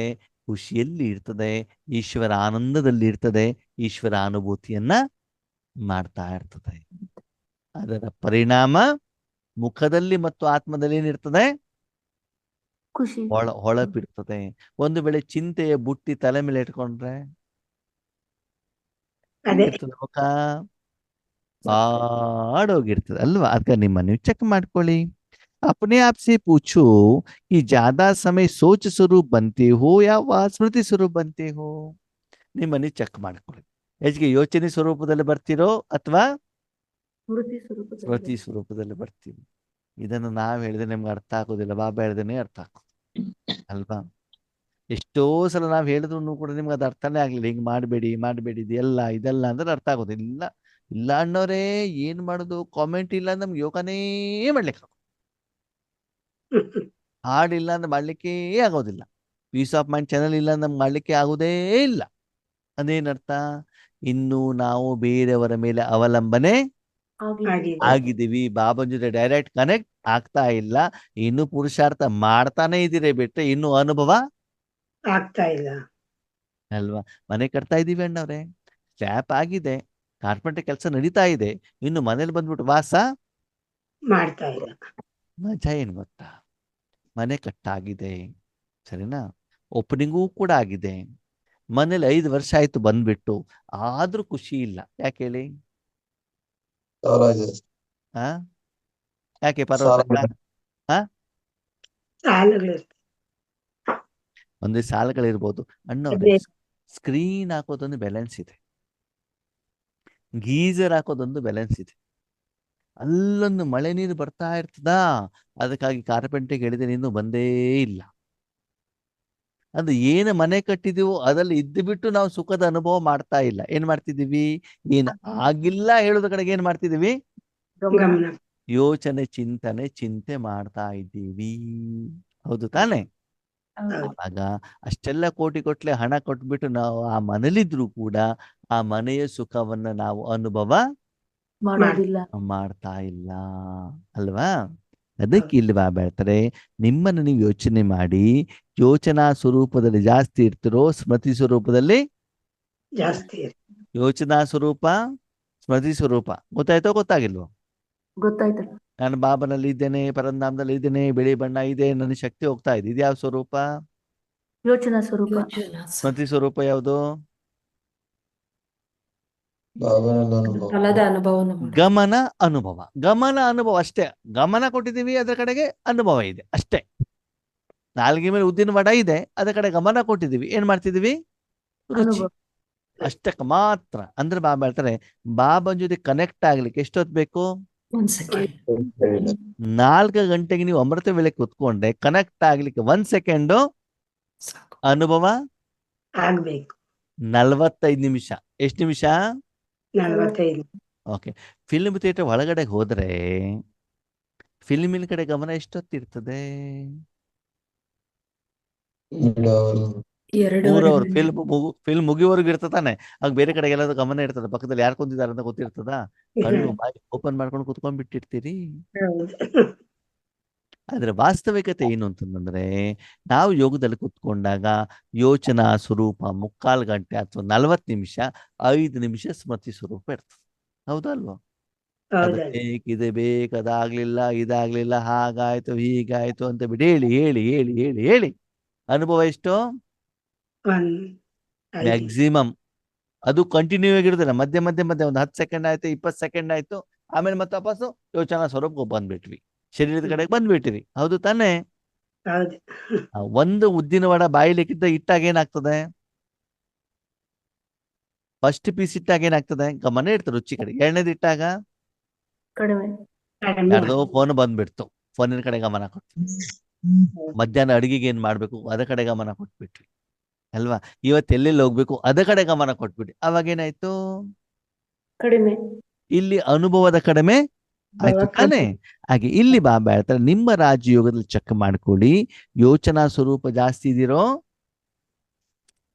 ಖುಷಿಯಲ್ಲಿ ಇರ್ತದೆ, ಈಶ್ವರ ಆನಂದದಲ್ಲಿ ಇರ್ತದೆ, ಈಶ್ವರ ಅನುಭೂತಿಯನ್ನ ಮಾಡ್ತಾ ಇರ್ತದೆ. ಅದರ ಪರಿಣಾಮ ಮುಖದಲ್ಲಿ ಮತ್ತು ಆತ್ಮದಲ್ಲಿ ಏನಿರ್ತದೆ? ಖುಷಿ. ಹೊಳಪಿರ್ತದೆ. ಒಂದು ವೇಳೆ ಚಿಂತೆಯ ಬುಟ್ಟಿ ತಲೆ ಮೇಲೆ ಇಟ್ಕೊಂಡ್ರೆ ಅದೇ ಇರ್ತದೆ ಮುಖ ಬಾಡೋಗಿರ್ತದೆ ಅಲ್ವಾ? ಅದಕ್ಕೆ ನಿಮ್ಮ ನೀವು ಚೆಕ್ ಮಾಡ್ಕೊಳ್ಳಿ. अपने आप से पूछो कि ज्यादा समय सोच स्वरूप बनते हो या ಸ್ಮೃತಿ ಸ್ವರೂಪ बनते हो? ನಿಮ್ಮನ್ನು ಚೆಕ್ ಮಾಡ್ಕೊಳ್ಳಿ. ಹೆಚ್ಚಿಗೆ ಯೋಚನೆ ಸ್ವರೂಪದಲ್ಲಿ ಬರ್ತಿರೋ ಅಥವಾ ಸ್ಮೃತಿ ಸ್ವರೂಪದಲ್ಲಿ. ಸ್ಮೃತಿ ಸ್ವರೂಪದಲ್ಲಿ ಬರ್ತೀವಿ? ಇದನ್ನು ನಾವ್ ಹೇಳಿದ್ರೆ ನಿಮ್ಗೆ ಅರ್ಥ ಆಗೋದಿಲ್ಲ, ಬಾಬಾ ಹೇಳಿದ್ರೆ ಅರ್ಥ ಆಗೋದು ಅಲ್ವಾ? ಎಷ್ಟೋ ಸಲ ನಾವ್ ಹೇಳಿದ್ರು ಕೂಡ ನಿಮ್ಗೆ ಅದು ಅರ್ಥನೇ ಆಗ್ಲಿಲ್ಲ. ಹಿಂಗ್ ಮಾಡ್ಬೇಡಿ ಮಾಡಬೇಡಿ ಇದೆಲ್ಲ ಅಂದ್ರೆ ಅರ್ಥ ಆಗೋದಿಲ್ಲ. ಇಲ್ಲ ಅಣ್ಣವ್ರೇ ಏನ್ ಮಾಡೋದು, ಕಾಮೆಂಟ್ ಇಲ್ಲ ನಮ್ಗೆ ಯೋಗನೇ ಮಾಡ್ಲಿಕ್ಕೆ ಹಾಡಿಲ್ಲ ಅಂದ್ರೆ ಮಾಡ್ಲಿಕ್ಕೆ ಆಗೋದಿಲ್ಲ, ಪೀಸ್ ಆಫ್ ಮೈಂಡ್ ಚಾನಲ್ ಇಲ್ಲ ನಮ್ಗೆ ಮಾಡ್ಲಿಕ್ಕೆ ಆಗೋದೇ ಇಲ್ಲ. ಅದೇನರ್ಥ? ಇನ್ನು ನಾವು ಬೇರೆಯವರ ಮೇಲೆ ಅವಲಂಬನೆ ಆಗಿದೆ. ಆಗಿದ್ದೀವಿ, ಬಾಬನ್ ಜೊತೆ ಡೈರೆಕ್ಟ್ ಕನೆಕ್ಟ್ ಆಗ್ತಾ ಇಲ್ಲ. ಇನ್ನು ಪುರುಷಾರ್ಥ ಮಾಡ್ತಾನೆ ಇದ್ದೀರಿ ಬಿಟ್ರೆ ಇನ್ನು ಅನುಭವ ಆಗ್ತಾ ಇಲ್ಲ ಅಲ್ವಾ? ಮನೆ ಕಟ್ತಾ ಇದೀವಿ ಅಣ್ಣವ್ರೆ, ಸ್ಲ್ಯಾಪ್ ಆಗಿದೆ, ಕಾರ್ಪೆಂಟರ್ ಕೆಲಸ ನಡೀತಾ ಇದೆ, ಇನ್ನು ಮನೇಲಿ ಬಂದ್ಬಿಟ್ಟು ವಾಸ ಮಾಡ್ತಾ ಇಲ್ಲ. ಮಜಾ ಏನ್ ಗೊತ್ತಾ? ಮನೆ ಕಟ್ಟಾಗಿದೆ, ಸರಿನಾ, ಓಪನಿಂಗೂ ಕೂಡ ಆಗಿದೆ, ಮನೇಲಿ 5 ವರ್ಷ ಆಯ್ತು ಬಂದ್ಬಿಟ್ಟು, ಆದ್ರೂ ಖುಷಿ ಇಲ್ಲ. ಯಾಕೆ ಹೇಳಿ? ಸಾಲ ಜಾಸ್ತಿ. ಆ ಯಾಕೆ ಪರ್ವತ? ಸಾಲಗಳು ಒಂದೇ ಸಾಲಗಳಿರ್ಬೋದು ಅಣ್ಣವ್ರೆ. ಅದೇ. ಸ್ಕ್ರೀನ್ ಹಾಕೋದೊಂದು ಬ್ಯಾಲೆನ್ಸ್ ಇದೆ, ಗೀಸರ್ ಹಾಕೋದೊಂದು ಬ್ಯಾಲೆನ್ಸ್ ಇದೆ. ಅಲ್ಲೊಂದು ಮಳೆ ನೀರು ಬರ್ತಾ ಇರ್ತದಾ, ಅದಕ್ಕಾಗಿ ಕಾರ್ಪೆಂಟ್ರಿಗೆ ಹೇಳಿದ್ರೆ ಇನ್ನೂ ಬಂದೇ ಇಲ್ಲ. ಅದು ಏನು ಮನೆ ಕಟ್ಟಿದೀವೋ ಅದ್ರಲ್ಲಿ ಇದ್ದು ಬಿಟ್ಟು ನಾವು ಸುಖದ ಅನುಭವ ಮಾಡ್ತಾ ಇಲ್ಲ. ಏನ್ ಮಾಡ್ತಿದೀವಿ? ಏನ್ ಆಗಿಲ್ಲ ಹೇಳೋದ್ರ ಕಡೆಗೆ ಏನ್ ಮಾಡ್ತಿದೀವಿ? ಗಮನ ಯೋಚನೆ, ಚಿಂತೆ ಮಾಡ್ತಾ ಇದ್ದೀವಿ. ಹೌದು ತಾನೆ? ಆಗ ಅಷ್ಟೆಲ್ಲ ಕೋಟಿ ಕೊಟ್ಲೆ ಹಣ ಕೊಟ್ಬಿಟ್ಟು ನಾವು ಆ ಮನೇಲಿದ್ರು ಕೂಡ ಆ ಮನೆಯ ಸುಖವನ್ನ ನಾವು ಅನುಭವ ಮಾಡೋದಿಲ್ಲ. ಮಾಡ್ತಾ ಇಲ್ಲ ಅಲ್ವಾ? ಅದಕ್ಕೆ ಇಲ್ಲಿ ಬಾಬಾ ಹೇಳ್ತಾರೆ, ನಿಮ್ಮನ್ನು ನೀವು ಯೋಚನೆ ಮಾಡಿ, ಯೋಚನಾ ಸ್ವರೂಪದಲ್ಲಿ ಜಾಸ್ತಿ ಇರ್ತಿರೋ ಸ್ಮೃತಿ ಸ್ವರೂಪದಲ್ಲಿ ಜಾಸ್ತಿ ಯೋಚನಾ ಸ್ವರೂಪ, ಸ್ಮೃತಿ ಸ್ವರೂಪ. ಗೊತ್ತಾಯ್ತೋ ಗೊತ್ತಾಗಿಲ್ವೋ? ಗೊತ್ತಾಯ್ತಲ್ಲ. ನಾನು ಬಾಬನಲ್ಲಿ ಇದ್ದೇನೆ, ಪರಂಧಾಮದಲ್ಲಿ ಇದ್ದೇನೆ, ಬಿಳಿ ಬಣ್ಣ ಇದೆ, ನನ್ನ ಶಕ್ತಿ ಹೋಗ್ತಾ ಇದೆ. ಇದ್ಯಾವ ಸ್ವರೂಪ? ಯೋಚನಾ ಸ್ವರೂಪ. ಸ್ಮೃತಿ ಸ್ವರೂಪ ಯಾವುದು? ಭಾವನೆಗಳ ಅನುಭವ. ಫಲದ ಅನುಭವನ ಗಮನ ಅನುಭವ. ಗಮನ ಅನುಭವ ಅಷ್ಟೇ. ಗಮನ ಕೊಟ್ಟಿದ್ದೀವಿ, ಅದರ ಕಡೆಗೆ ಅನುಭವ ಇದೆ ಅಷ್ಟೇ. ನಾಲ್ಗೆ ಮೇಲೆ ಉದ್ದಿನ ವಡ ಇದೆ, ಅದರ ಕಡೆ ಗಮನ ಕೊಟ್ಟಿದ್ದೀವಿ, ಏನ್ ಮಾಡ್ತಿದೀವಿ? ರುಚಿ. ಅನುಭವ. ಅಷ್ಟಕ್ಕೆ ಮಾತ್ರ. ಅಂದ್ರೆ ಬಾಬಾ ಹೇಳ್ತಾರೆ, ಬಾಬನ್ ಜೊತೆ ಕನೆಕ್ಟ್ ಆಗ್ಲಿಕ್ಕೆ ಎಷ್ಟೊತ್ತು ಬೇಕು? 1 ಸೆಕೆಂಡ್. 4 ಗಂಟೆಗೆ ನೀವು ಅಮೃತ ವೇಳೆ ಕುತ್ಕೊಂಡ್ರೆ ಕನೆಕ್ಟ್ ಆಗ್ಲಿಕ್ಕೆ 1 ಸೆಕೆಂಡು ಸಾಕು. ಅನುಭವ ಆಗ್ಬೇಕು. 45 ನಿಮಿಷ. ಎಷ್ಟು ನಿಮಿಷ? 45. ಓಕೆ. ಫಿಲ್ಮ್ ಥಿಯೇಟರ್ ಒಳಗಡೆ ಹೋದ್ರೆ ಫಿಲ್ಮಿನ ಕಡೆ ಗಮನ ಎಷ್ಟೊತ್ತಿರ್ತದೆ? 2.5 3 ಗಂಟೆ. ಫಿಲ್ಮ್ ಮುಗಿಯುವವರೆಗೂ ಇರ್ತದಾನೆ. ಆಗ ಬೇರೆ ಕಡೆಗೆ ಎಲ್ಲಾದ್ರೂ ಗಮನ ಇರ್ತದೆ, ಪಕ್ಕದಲ್ಲಿ ಯಾರು ಕುಂತಿದ್ದಾರೆ ಅಂತ ಗೊತ್ತಿರ್ತದ? ಕಣ್ಣು ಬಾಯಿ ಓಪನ್ ಮಾಡ್ಕೊಂಡು ಕುತ್ಕೊಂಡ್ ಬಿಟ್ಟಿರ್ತೀರಿ. ಹೌದು. ಆದ್ರೆ ವಾಸ್ತವಿಕತೆ ಏನು ಅಂತಂದ್ರೆ, ನಾವು ಯೋಗದಲ್ಲಿ ಕುತ್ಕೊಂಡಾಗ ಯೋಚನಾ ಸ್ವರೂಪ 3/4 ಗಂಟೆ ಅಥವಾ 40 ನಿಮಿಷ 5 ನಿಮಿಷ ಸ್ಮೃತಿ ಸ್ವರೂಪ ಇರ್ತದೆ. ಹೌದಲ್ವಾ? ಅದು ಹೌದೌದು. ಇದು ಅದಾಗ್ಲಿಲ್ಲ, ಇದಾಗ್ಲಿಲ್ಲ, ಹಾಗಾಯ್ತು ಹೀಗಾಯ್ತು ಅಂತ ಬಿಡಿ ಹೇಳಿ ಹೇಳಿ ಹೇಳಿ ಹೇಳಿ ಹೇಳಿ ಅನುಭವ ಎಷ್ಟು? ಒಂದ್ 5 ಮ್ಯಾಕ್ಸಿಮಮ್. ಅದು ಕಂಟಿನ್ಯೂ ಆಗಿರುದಿಲ್ಲ, ಮಧ್ಯೆ ಮಧ್ಯೆ ಮಧ್ಯೆ ಒಂದು 10 ಸೆಕೆಂಡ್ ಆಯ್ತು, 20 ಸೆಕೆಂಡ್ ಆಯ್ತು, ಆಮೇಲೆ ಮತ್ತೆ ವಾಪಸ್ಸು ಯೋಚನಾ ಸ್ವರೂಪಕ್ಕೆ ಬಂದ್ಬಿಟ್ವಿ, ಶರೀರದ ಕಡೆಗೆ ಬಂದ್ಬಿಟ್ಟಿರಿ. ಹೌದು ತಾನೇ? ಹೌದು. ಒಂದು ಉದ್ದಿನ ವಡ ಬಾಯಿಲಿಕ್ಕಿದ್ದ ಇಟ್ಟಾಗ ಏನಾಗ್ತದೆ? ಫಸ್ಟ್ ಪೀಸ್ ಇಟ್ಟಾಗ ಏನಾಗ್ತದೆ? ಗಮನ ಇರ್ತದೆ ರುಚಿ ಕಡೆ. ಎರಡನೇದು ಇಟ್ಟಾಗ ಕಡಿಮೆ. ಕಡಿಮೆ ಯಾರ್ದೋ ಫೋನ್ ಬಂದ್ಬಿಡ್ತು, ಫೋನಿನ ಕಡೆ ಗಮನ ಕೊಟ್ವಿ. ಮಧ್ಯಾಹ್ನ ಅಡಿಗೆಗೆ ಏನ್ ಮಾಡ್ಬೇಕು ಅದ ಕಡೆ ಗಮನ ಕೊಟ್ಬಿಟ್ವಿ ಅಲ್ವಾ? ಇವತ್ತು ಎಲ್ಲೆಲ್ಲಿ ಹೋಗ್ಬೇಕು ಅದ ಕಡೆ ಗಮನ ಕೊಟ್ಬಿಟ್ವಿ. ಅವಾಗ ಏನಾಯ್ತು? ಕಡಿಮೆ. ಇಲ್ಲಿ ಅನುಭವದ ಕಡಿಮೆ ಆಯ್ತು ತಾನೆ? ಹಾಗೆ ಇಲ್ಲಿ ಬಾಬಾ ಹೇಳ್ತಾರೆ, ನಿಮ್ಮ ರಾಜಯೋಗದಲ್ಲಿ ಚೆಕ್ ಮಾಡ್ಕೊಳ್ಳಿ, ಯೋಚನಾ ಸ್ವರೂಪ ಜಾಸ್ತಿ ಇದೀರೋ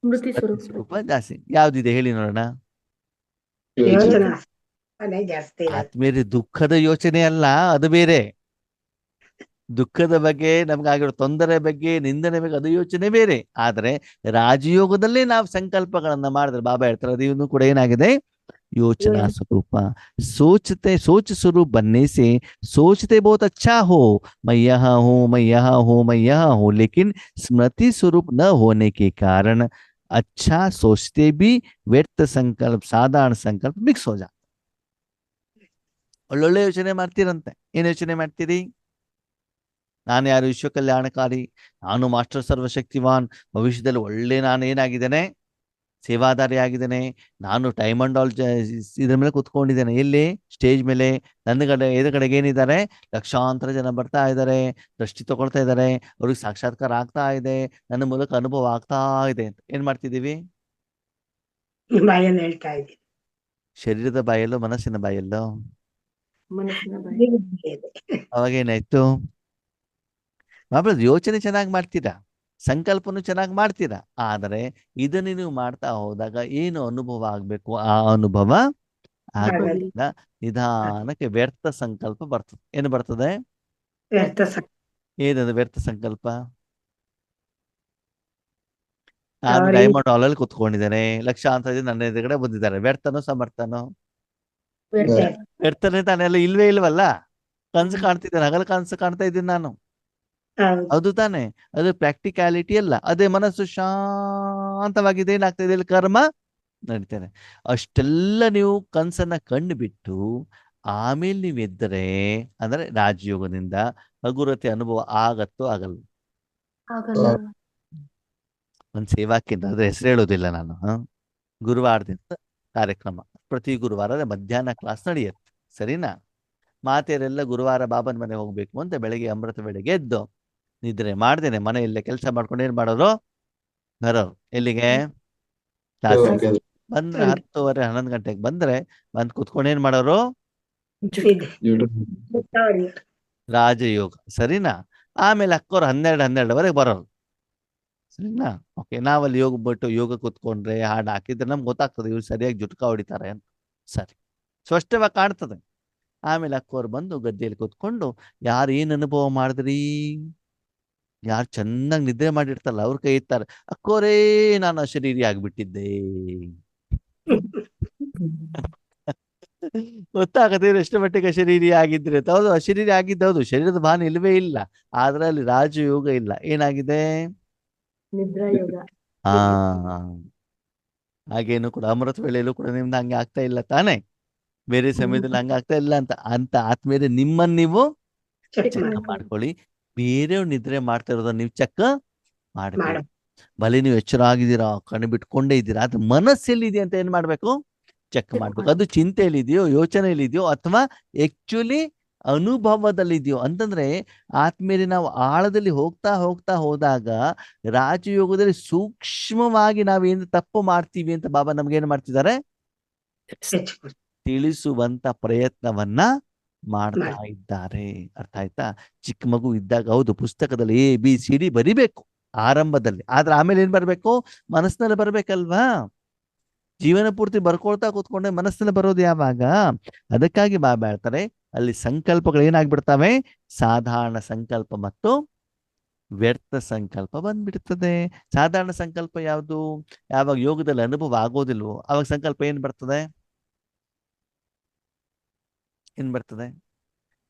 ಸ್ಮೃತಿ ಸ್ಮೃತಿ ಸ್ವರೂಪ. ಸ್ವರೂಪ ಜಾಸ್ತಿ? ಯಾವ್ದಿದೆ ಹೇಳಿ ನೋಡೋಣ. ಯೋಚನಾ ಅದೇ ಜಾಸ್ತಿ ಇರೋದು. ಆದ್ಮೇಲೆ ದುಃಖದ ಯೋಚನೆ ಅಲ್ಲ, ಅದು ಬೇರೆ. ದುಃಖದ ಬಗ್ಗೆ, ನಮ್ಗಾಗಿರೋ ತೊಂದರೆ ಬಗ್ಗೆ, ನಿಂದನೆ ಬಗ್ಗೆ, ಅದು ಯೋಚನೆ ಬೇರೆ. ಆದ್ರೆ ರಾಜಯೋಗದಲ್ಲೇ ನಾವು ಸಂಕಲ್ಪಗಳನ್ನ ಮಾಡಿದ್ರೆ ಬಾಬಾ ಹೇಳ್ತಾರೆ, ಅದು ಇನ್ನೂ ಕೂಡ ಏನಾಗಿದೆ? योचना स्वरूप। सोच स्वरूप बनने से सोचते बहुत अच्छा हो, मैं यहाँ हूँ, मैं यहाँ हूँ, मैं यहाँ हूँ, लेकिन स्मृति स्वरूप न होने के कारण अच्छा सोचते भी व्यर्थ संकल्प, साधारण संकल्प मिक्स हो जाता। ಒಳ್ಳೊಳ್ಳೆ ಯೋಚನೆ ಮಾಡ್ತೀರಂತೆ. ಏನ್ ಯೋಚನೆ ಮಾಡ್ತೀರಿ? ನಾನು ಯಾರು? ವಿಶ್ವ ಕಲ್ಯಾಣಕಾರಿ, ನಾನು ಮಾಸ್ಟರ್ ಸರ್ವಶಕ್ತಿವಾನ್, ಭವಿಷ್ಯದಲ್ಲಿ ಒಳ್ಳೆ ನಾನು ಏನಾಗಿದ್ದೇನೆ? ಸೇವಾದಾರಿ ಆಗಿದ್ದೇನೆ, ನಾನು ಟೈಮ್ ಅಂಡ್ ಆಲ್ ಇದ್ರ ಮೇಲೆ ಕುತ್ಕೊಂಡಿದ್ದೇನೆ. ಎಲ್ಲಿ? ಸ್ಟೇಜ್ ಮೇಲೆ. ನನ್ನ ಕಡೆ ಎದುರುಗಡೆಗೆ ಏನಿದ್ದಾರೆ? ಲಕ್ಷಾಂತರ ಜನ ಬರ್ತಾ ಇದ್ದಾರೆ, ದೃಷ್ಟಿ ತಗೊಳ್ತಾ ಇದ್ದಾರೆ, ಅವ್ರಿಗೆ ಸಾಕ್ಷಾತ್ಕಾರ ಆಗ್ತಾ ಇದೆ, ನನ್ನ ಮೂಲಕ ಅನುಭವ ಆಗ್ತಾ ಇದೆ ಅಂತ ಏನ್ ಮಾಡ್ತಿದ್ದೀವಿ? ಬಾಯಲ್ಲಿ ಹೇಳ್ತಾ ಇದ್ದೀನಿ. ಶರೀರದ ಬಾಯಲ್ಲೋ ಮನಸ್ಸಿನ ಬಾಯಲ್ಲೋ? ಮನಸ್ಸಿನ ಬಾಯಿ. ಅವಾಗ ಏನಾಯ್ತು? ಯೋಚನೆ ಚೆನ್ನಾಗಿ ಮಾಡ್ತೀರಾ, ಸಂಕಲ್ಪನು ಚೆನ್ನಾಗಿ ಮಾಡ್ತೀರಾ, ಆದರೆ ಇದನ್ನು ನೀವು ಮಾಡ್ತಾ ಹೋದಾಗ ಏನು ಅನುಭವ ಆಗ್ಬೇಕು? ಆ ಅನುಭವ ಆಗೋದಿಲ್ಲ. ನಿಧಾನಕ್ಕೆ ವ್ಯರ್ಥ ಸಂಕಲ್ಪ ಬರ್ತದೆ. ಏನು ಬರ್ತದೆ? ಏನದು ವ್ಯರ್ಥ ಸಂಕಲ್ಪ? ನಾನು ಡೈಮಂಡ್ ಹಾಲ್ ಅಲ್ಲಿ ಕುತ್ಕೊಂಡಿದ್ದೇನೆ, ಲಕ್ಷಾಂತರ ಜನ ನನ್ನ ಎದುರುಗಡೆ ಬಂದಿದ್ದಾರೆ, ವ್ಯರ್ಥನೋ ಸಮರ್ಥನೋ? ವ್ಯರ್ಥನೇ ತಾನೇ. ಎಲ್ಲ ಇಲ್ವೇ ಇಲ್ವಲ್ಲ. ಕನ್ಸು ಕಾಣ್ತಿದ್ದೇನೆ, ಹಗಲು ಕನ್ಸು ಕಾಣ್ತಾ ಇದ್ದೀನಿ ನಾನು, ಹೌದು ತಾನೆ? ಅದು ಪ್ರಾಕ್ಟಿಕ್ಯಾಲಿಟಿ ಅಲ್ಲ. ಅದೇ ಮನಸ್ಸು ಶಾಂತವಾಗಿದೆ, ಏನಾಗ್ತದೆ? ಇಲ್ಲಿ ಕರ್ಮ ನಡೀತೇನೆ. ಅಷ್ಟೆಲ್ಲ ನೀವು ಕನ್ಸನ್ನ ಕಂಡು ಬಿಟ್ಟು ಆಮೇಲೆ ನೀವು ಎದ್ದರೆ ಅಂದ್ರೆ ರಾಜಯೋಗದಿಂದ ಹಗುರತೆ ಅನುಭವ ಆಗತ್ತೋ ಆಗಲ್ಲ? ಆಗಲ್ಲ. ಒಂದು ಸೇವಾಕ್ಕಿಂತ ಅದ್ರ ಹೆಸರು ಹೇಳೋದಿಲ್ಲ ನಾನು. ಗುರುವಾರದಿಂದ ಕಾರ್ಯಕ್ರಮ, ಪ್ರತಿ ಗುರುವಾರ ಮಧ್ಯಾಹ್ನ ಕ್ಲಾಸ್ ನಡೆಯುತ್ತೆ, ಸರಿನಾ? ಮಾತೆಯರೆಲ್ಲ ಗುರುವಾರ ಬಾಬನ ಮನೆ ಹೋಗ್ಬೇಕು ಅಂತ ಬೆಳಗ್ಗೆ ಅಮೃತ ವೇಳೆಗೆ ಎದ್ದು ನಿದ್ರೆ ಮಾಡ್ದೇನೆ ಮನೆಯಲ್ಲೇ ಕೆಲಸ ಮಾಡ್ಕೊಂಡು ಏನ್ ಮಾಡೋರು? ಬರೋರು ಎಲ್ಲಿಗೆ? ಕ್ಲಾಸ್ ಬಂದ್ರೆ 10:30 11 ಗಂಟೆಗೆ ಬಂದ್ರೆ ಬಂದ್ ಕುತ್ಕೊಂಡು ಏನ್ ಮಾಡೋರು? ರಾಜಯೋಗ, ಸರಿನಾ? ಆಮೇಲೆ ಅಕ್ಕೋರು 12:30ವರೆಗೆ ಬರೋರು, ಸರಿನಾ? ಓಕೆ, ನಾವಲ್ಲಿ ಯೋಗ ಬಿಟ್ಟು ಯೋಗ ಕುತ್ಕೊಂಡ್ರೆ ಹಾಡು ಹಾಕಿದ್ರೆ ನಮ್ಗೆ ಗೊತ್ತಾಗ್ತದೆ ಇವ್ರು ಸರಿಯಾಗಿ ಜುಟ್ಕ ಹೊಡಿತಾರೆ ಅಂತ. ಸರಿ, ಸ್ಪಷ್ಟವಾಗಿ ಕಾಣ್ತದೆ. ಆಮೇಲೆ ಅಕ್ಕೋರು ಬಂದು ಗದ್ದೆಯಲ್ಲಿ ಕುತ್ಕೊಂಡು ಯಾರು ಏನ್ ಅನುಭವ ಮಾಡಿದ್ರಿ, ಯಾರು ಚೆನ್ನಾಗಿ ನಿದ್ರೆ ಮಾಡಿರ್ತಾರಲ್ಲ ಅವ್ರ ಕೈ ಇರ್ತಾರೆ, ಅಕ್ಕೋರೇ ನಾನು ಅಶರೀರಿ ಆಗ್ಬಿಟ್ಟಿದ್ದೆ. ಗೊತ್ತಾಗತ್ತೆ ಎಷ್ಟು ಮಟ್ಟಿಗೆ ಅಶರೀರಿ ಆಗಿದ್ರೆ. ಹೌದು, ಅಶರೀರಿ ಆಗಿದ್ದೌದು, ಶರೀರದ ಭಾನ ಇಲ್ವೇ ಇಲ್ಲ, ಆದ್ರೆ ಅಲ್ಲಿ ರಾಜಯೋಗ ಇಲ್ಲ. ಏನಾಗಿದೆ? ನಿದ್ರಾಯೋಗ. ಹಾಗೇನು ಕೂಡ ಅಮೃತ ವೇಳೆಯಲ್ಲೂ ಕೂಡ ನಿಮ್ದು ಹಂಗೆ ಆಗ್ತಾ ಇಲ್ಲ ತಾನೆ? ಬೇರೆ ಸಮಯದಲ್ಲಿ ಹಂಗ ಆಗ್ತಾ ಇಲ್ಲ ಅಂತ ಆದ್ಮೇಲೆ ನಿಮ್ಮನ್ನ ನೀವು ಚೆಕ್ ಮಾಡ್ಕೊಳ್ಳಿ. ಬೇರೆಯವ್ರು ನಿದ್ರೆ ಮಾಡ್ತಾ ಇರೋದನ್ನ ನೀವು ಚೆಕ್ ಮಾಡ್ಕೊಳ್ಳಿ. ಬಲಿ ನೀವು ಎಚ್ಚರ ಆಗಿದ್ದೀರಾ, ಕಣ್ಣು ಬಿಟ್ಕೊಂಡೇ ಇದ್ದೀರಾ, ಅದು ಮನಸ್ಸೆಲ್ಲಿದೆ ಅಂತ ಏನ್ ಮಾಡ್ಬೇಕು? ಚೆಕ್ ಮಾಡ್ಬೇಕು. ಅದು ಚಿಂತೆಯಲ್ಲಿದೆಯೋ, ಯೋಚನೆಯಲ್ಲಿದೆಯೋ, ಅಥವಾ ಆಕ್ಚುಲಿ ಅನುಭವದಲ್ಲಿದೆಯೋ ಅಂತಂದ್ರೆ ಆದ್ಮೇಲೆ ನಾವು ಆಳದಲ್ಲಿ ಹೋಗ್ತಾ ಹೋಗ್ತಾ ಹೋದಾಗ ರಾಜಯೋಗದಲ್ಲಿ ಸೂಕ್ಷ್ಮವಾಗಿ ನಾವೇನು ತಪ್ಪು ಮಾಡ್ತೀವಿ ಅಂತ ಬಾಬಾ ನಮ್ಗೆ ಏನ್ ಮಾಡ್ತಿದ್ದಾರೆ? ತಿಳಿಸುವಂತ ಪ್ರಯತ್ನವನ್ನ ಮಾಡ್ತಾ ಇದ್ದಾರೆ. ಅರ್ಥ ಆಯ್ತಾ? ಚಿಕ್ಕ ಮಗು ಇದ್ದಾಗ ಹೌದು ಪುಸ್ತಕದಲ್ಲಿ ABCD ಬರಿಬೇಕು ಆರಂಭದಲ್ಲಿ, ಆದ್ರೆ ಆಮೇಲೆ ಏನ್ ಬರ್ಬೇಕು? ಮನಸ್ಸಿನಲ್ಲಿ ಬರ್ಬೇಕಲ್ವಾ? ಜೀವನ ಪೂರ್ತಿ ಬರ್ಕೊಳ್ತಾ ಕೂತ್ಕೊಂಡೆ ಮನಸ್ಸಿನಲ್ಲಿ ಬರೋದು ಯಾವಾಗ? ಅದಕ್ಕಾಗಿ ಬಾಬಾ ಹೇಳ್ತಾರೆ ಅಲ್ಲಿ ಸಂಕಲ್ಪಗಳು ಏನಾಗ್ಬಿಡ್ತವೆ? ಸಾಧಾರಣ ಸಂಕಲ್ಪ ಮತ್ತು ವ್ಯರ್ಥ ಸಂಕಲ್ಪ ಬಂದ್ಬಿಡ್ತದೆ. ಸಾಧಾರಣ ಸಂಕಲ್ಪ ಯಾವುದು? ಯಾವಾಗ ಯೋಗದಲ್ಲಿ ಅನುಭವ ಆಗೋದಿಲ್ವೋ ಅವಾಗ ಸಂಕಲ್ಪ ಏನ್ ಬರ್ತದೆ? ಏನ್ ಬರ್ತದೆ?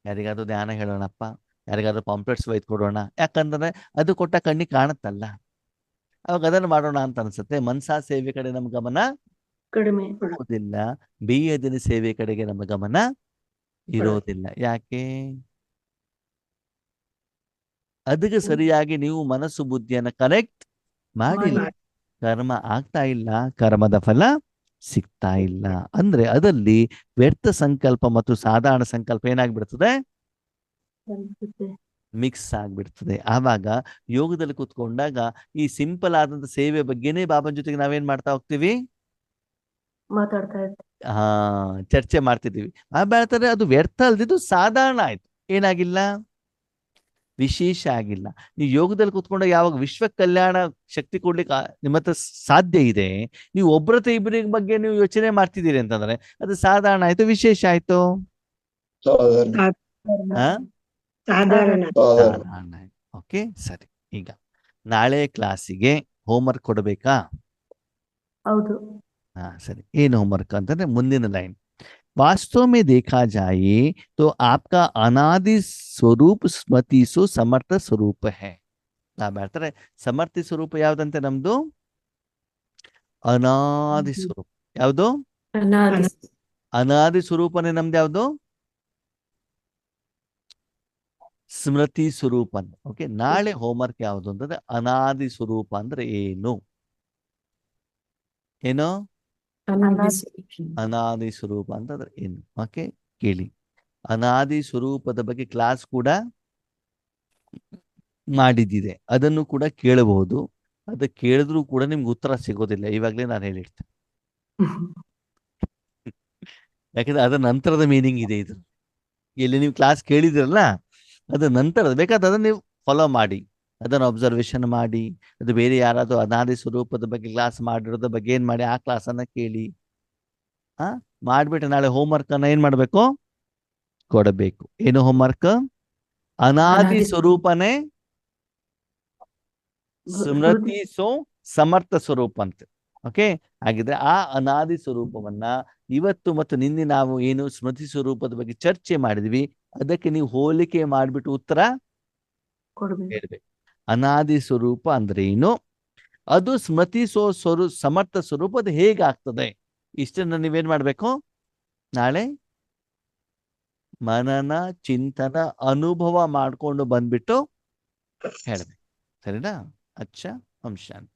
ಯಾರಿಗಾದ್ರೂ ಧ್ಯಾನ ಹೇಳೋಣಪ್ಪ, ಯಾರಿಗಾದ್ರೂ ಪಾಂಪ್ಲೆಟ್ಸ್ ಒಯ್ದು ಕೊಡೋಣ, ಯಾಕಂದ್ರೆ ಅದು ಕೊಟ್ಟ ಕಣ್ಣಿಗೆ ಕಾಣುತ್ತಲ್ಲ, ಅವಾಗ ಅದನ್ನು ಮಾಡೋಣ ಅಂತ ಅನ್ಸುತ್ತೆ. ಮನ್ಸಾ ಸೇವೆ ಕಡೆ ನಮ್ಮ ಗಮನ ಕಡಿಮೆ. ಇರೋದಿಲ್ಲ, ಬೇಯದಿನ ಸೇವೆ ಕಡೆಗೆ ನಮ್ಮ ಗಮನ ಇರೋದಿಲ್ಲ. ಯಾಕೆ? ಅದಕ್ಕೆ ಸರಿಯಾಗಿ ನೀವು ಮನಸ್ಸು ಬುದ್ಧಿಯನ್ನ ಕನೆಕ್ಟ್ ಮಾಡಿಲ್ಲ, ಕರ್ಮ ಆಗ್ತಾ ಇಲ್ಲ, ಕರ್ಮದ ಫಲ ಸಿಗ್ತಾ ಇಲ್ಲ. ಅಂದ್ರೆ ಅದಲ್ಲಿ ವ್ಯರ್ಥ ಸಂಕಲ್ಪ ಮತ್ತು ಸಾಧಾರಣ ಸಂಕಲ್ಪ ಏನಾಗ್ಬಿಡ್ತದೆ? ಮಿಕ್ಸ್ ಆಗ್ಬಿಡ್ತದೆ. ಆವಾಗ ಯೋಗದಲ್ಲಿ ಕೂತ್ಕೊಂಡಾಗ ಈ ಸಿಂಪಲ್ ಆದಂತ ಸೇವೆ ಬಗ್ಗೆನೇ ಬಾಬಾನ ಜೊತೆಗೆ ನಾವೇನ್ ಮಾಡ್ತಾ ಹೋಗ್ತೀವಿ? ಮಾತಾಡ್ತಾ ಇರ್ತೀವಿ. ಚರ್ಚೆ ಮಾಡ್ತಿದ್ದೀವಿ. ಬಾಬಾ ಹೇಳ್ತಾರೆ ಅದು ವ್ಯರ್ಥ ಅಲ್ದಿದ್ದು ಸಾಧಾರಣ ಆಯ್ತು, ಏನಾಗಿಲ್ಲ, ವಿಶೇಷ ಆಗಿಲ್ಲ. ನೀವು ಯೋಗದಲ್ಲಿ ಕೂತ್ಕೊಂಡಾಗ ಯಾವಾಗ ವಿಶ್ವ ಕಲ್ಯಾಣ ಶಕ್ತಿ ಕೊಡ್ಲಿಕ್ಕೆ ನಿಮ್ಮ ಹತ್ರ ಸಾಧ್ಯ ಇದೆ, ನೀವು ಒಬ್ಬರತ್ರ ಇಬ್ಬರಿಗೆ ಬಗ್ಗೆ ನೀವು ಯೋಚನೆ ಮಾಡ್ತಿದ್ದೀರಿ ಅಂತಂದ್ರೆ ಅದು ಸಾಧಾರಣ ಆಯ್ತು, ವಿಶೇಷ ಆಯ್ತು? ಸಾಧಾರಣ ಸಾಧಾರಣ ಸಾಧಾರಣ ಆಯ್ತು. ಓಕೆ, ಸರಿ. ಈಗ ನಾಳೆ ಕ್ಲಾಸಿಗೆ ಹೋಮ್ವರ್ಕ್ ಕೊಡಬೇಕಾ? ಹೌದು. ಸರಿ. ಏನು ಹೋಮ್ವರ್ಕ್ ಅಂತಂದ್ರೆ ಮುಂದಿನ ಲೈನ್, वास्तव में देखा जाए तो आपका अनादि स्वरूप स्मृति सो समर्थ स्वरूप है. ಹೇಳ್ತಾರೆ ಸಮರ್ಥಿ ಸ್ವರೂಪ ಯಾವ್ದಂತೆ? ನಮ್ದು ಅನಾದಿ ಸ್ವರೂಪ. ಯಾವುದು? ಅನಾದಿ ಅನಾದಿ ಸ್ವರೂಪನೇ ನಮ್ದು. ಯಾವುದು? ಸ್ಮೃತಿ ಸ್ವರೂಪ. ಓಕೆ, ನಾಳೆ ಹೋಮ್ವರ್ಕ್ ಯಾವುದು ಅಂತಂದ್ರೆ ಅನಾದಿ ಸ್ವರೂಪ ಅಂದ್ರೆ ಏನು? ಏನು ಅನಾದಿ ಸ್ವರೂಪ ಅಂತಂದ್ರೆ ಏನು? ಓಕೆ, ಕೇಳಿ. ಅನಾದಿ ಸ್ವರೂಪದ ಬಗ್ಗೆ ಕ್ಲಾಸ್ ಕೂಡ ಮಾಡಿದ್ದಿದೆ, ಅದನ್ನು ಕೂಡ ಕೇಳಬಹುದು. ಅದು ಕೇಳಿದ್ರೂ ಕೂಡ ನಿಮ್ಗೆ ಉತ್ತರ ಸಿಗೋದಿಲ್ಲ, ಇವಾಗಲೇ ನಾನು ಹೇಳಿರ್ತೇನೆ. ಯಾಕಂದ್ರೆ ಅದರ ನಂತರದ ಮೀನಿಂಗ್ ಇದೆ ಇದು. ಇಲ್ಲಿ ನೀವು ಕ್ಲಾಸ್ ಕೇಳಿದ್ರಲ್ಲ, ಅದ ನಂತರ ಬೇಕಾದ್ರೆ ಅದನ್ನ ನೀವು ಫಾಲೋ ಮಾಡಿ, ಅದನ್ನು ಅಬ್ಸರ್ವೇಷನ್ ಮಾಡಿ, ಅದು ಬೇರೆ ಯಾರಾದ್ರೂ ಅನಾದಿ ಸ್ವರೂಪದ ಬಗ್ಗೆ ಕ್ಲಾಸ್ ಮಾಡಿರೋದ್ರ ಬಗ್ಗೆ ಏನ್ ಮಾಡಿ ಆ ಕ್ಲಾಸನ್ನ ಕೇಳಿ ಮಾಡ್ಬಿಟ್ಟು ನಾಳೆ ಹೋಮ್ವರ್ಕ್ ಅನ್ನ ಏನ್ ಮಾಡ್ಬೇಕು? ಕೊಡಬೇಕು. ಏನು ಹೋಮ್ವರ್ಕ್? ಅನಾದಿ ಸ್ವರೂಪನೇ ಸ್ಮೃತಿ ಸೋ ಸಮರ್ಥ ಸ್ವರೂಪ ಅಂತ. ಓಕೆ, ಹಾಗಿದ್ರೆ ಆ ಅನಾದಿ ಸ್ವರೂಪವನ್ನ ಇವತ್ತು ಮತ್ತು ನಿನ್ನೆ ನಾವು ಏನು ಸ್ಮೃತಿ ಸ್ವರೂಪದ ಬಗ್ಗೆ ಚರ್ಚೆ ಮಾಡಿದ್ವಿ, ಅದಕ್ಕೆ ನೀವು ಹೋಲಿಕೆ ಮಾಡಿಬಿಟ್ಟು ಉತ್ತರ ಹೇಳ್ಬೇಕು. ಅನಾದಿ ಸ್ವರೂಪ ಅಂದ್ರೆ ಏನು, ಅದು ಸ್ಮೃತಿ ಸಮರ್ಥ ಸ್ವರೂಪ ಅದು ಹೇಗಾಗ್ತದೆ, ಇಷ್ಟನ್ನ ನೀವೇನ್ ಮಾಡ್ಬೇಕು? ನಾಳೆ ಮನನ ಚಿಂತನ ಅನುಭವ ಮಾಡ್ಕೊಂಡು ಬಂದ್ಬಿಟ್ಟು ಹೇಳ್ಬೇಕು. ಸರಿನಾ? ಅಚ್ಚ, ಓಂ ಶಾಂತಿ.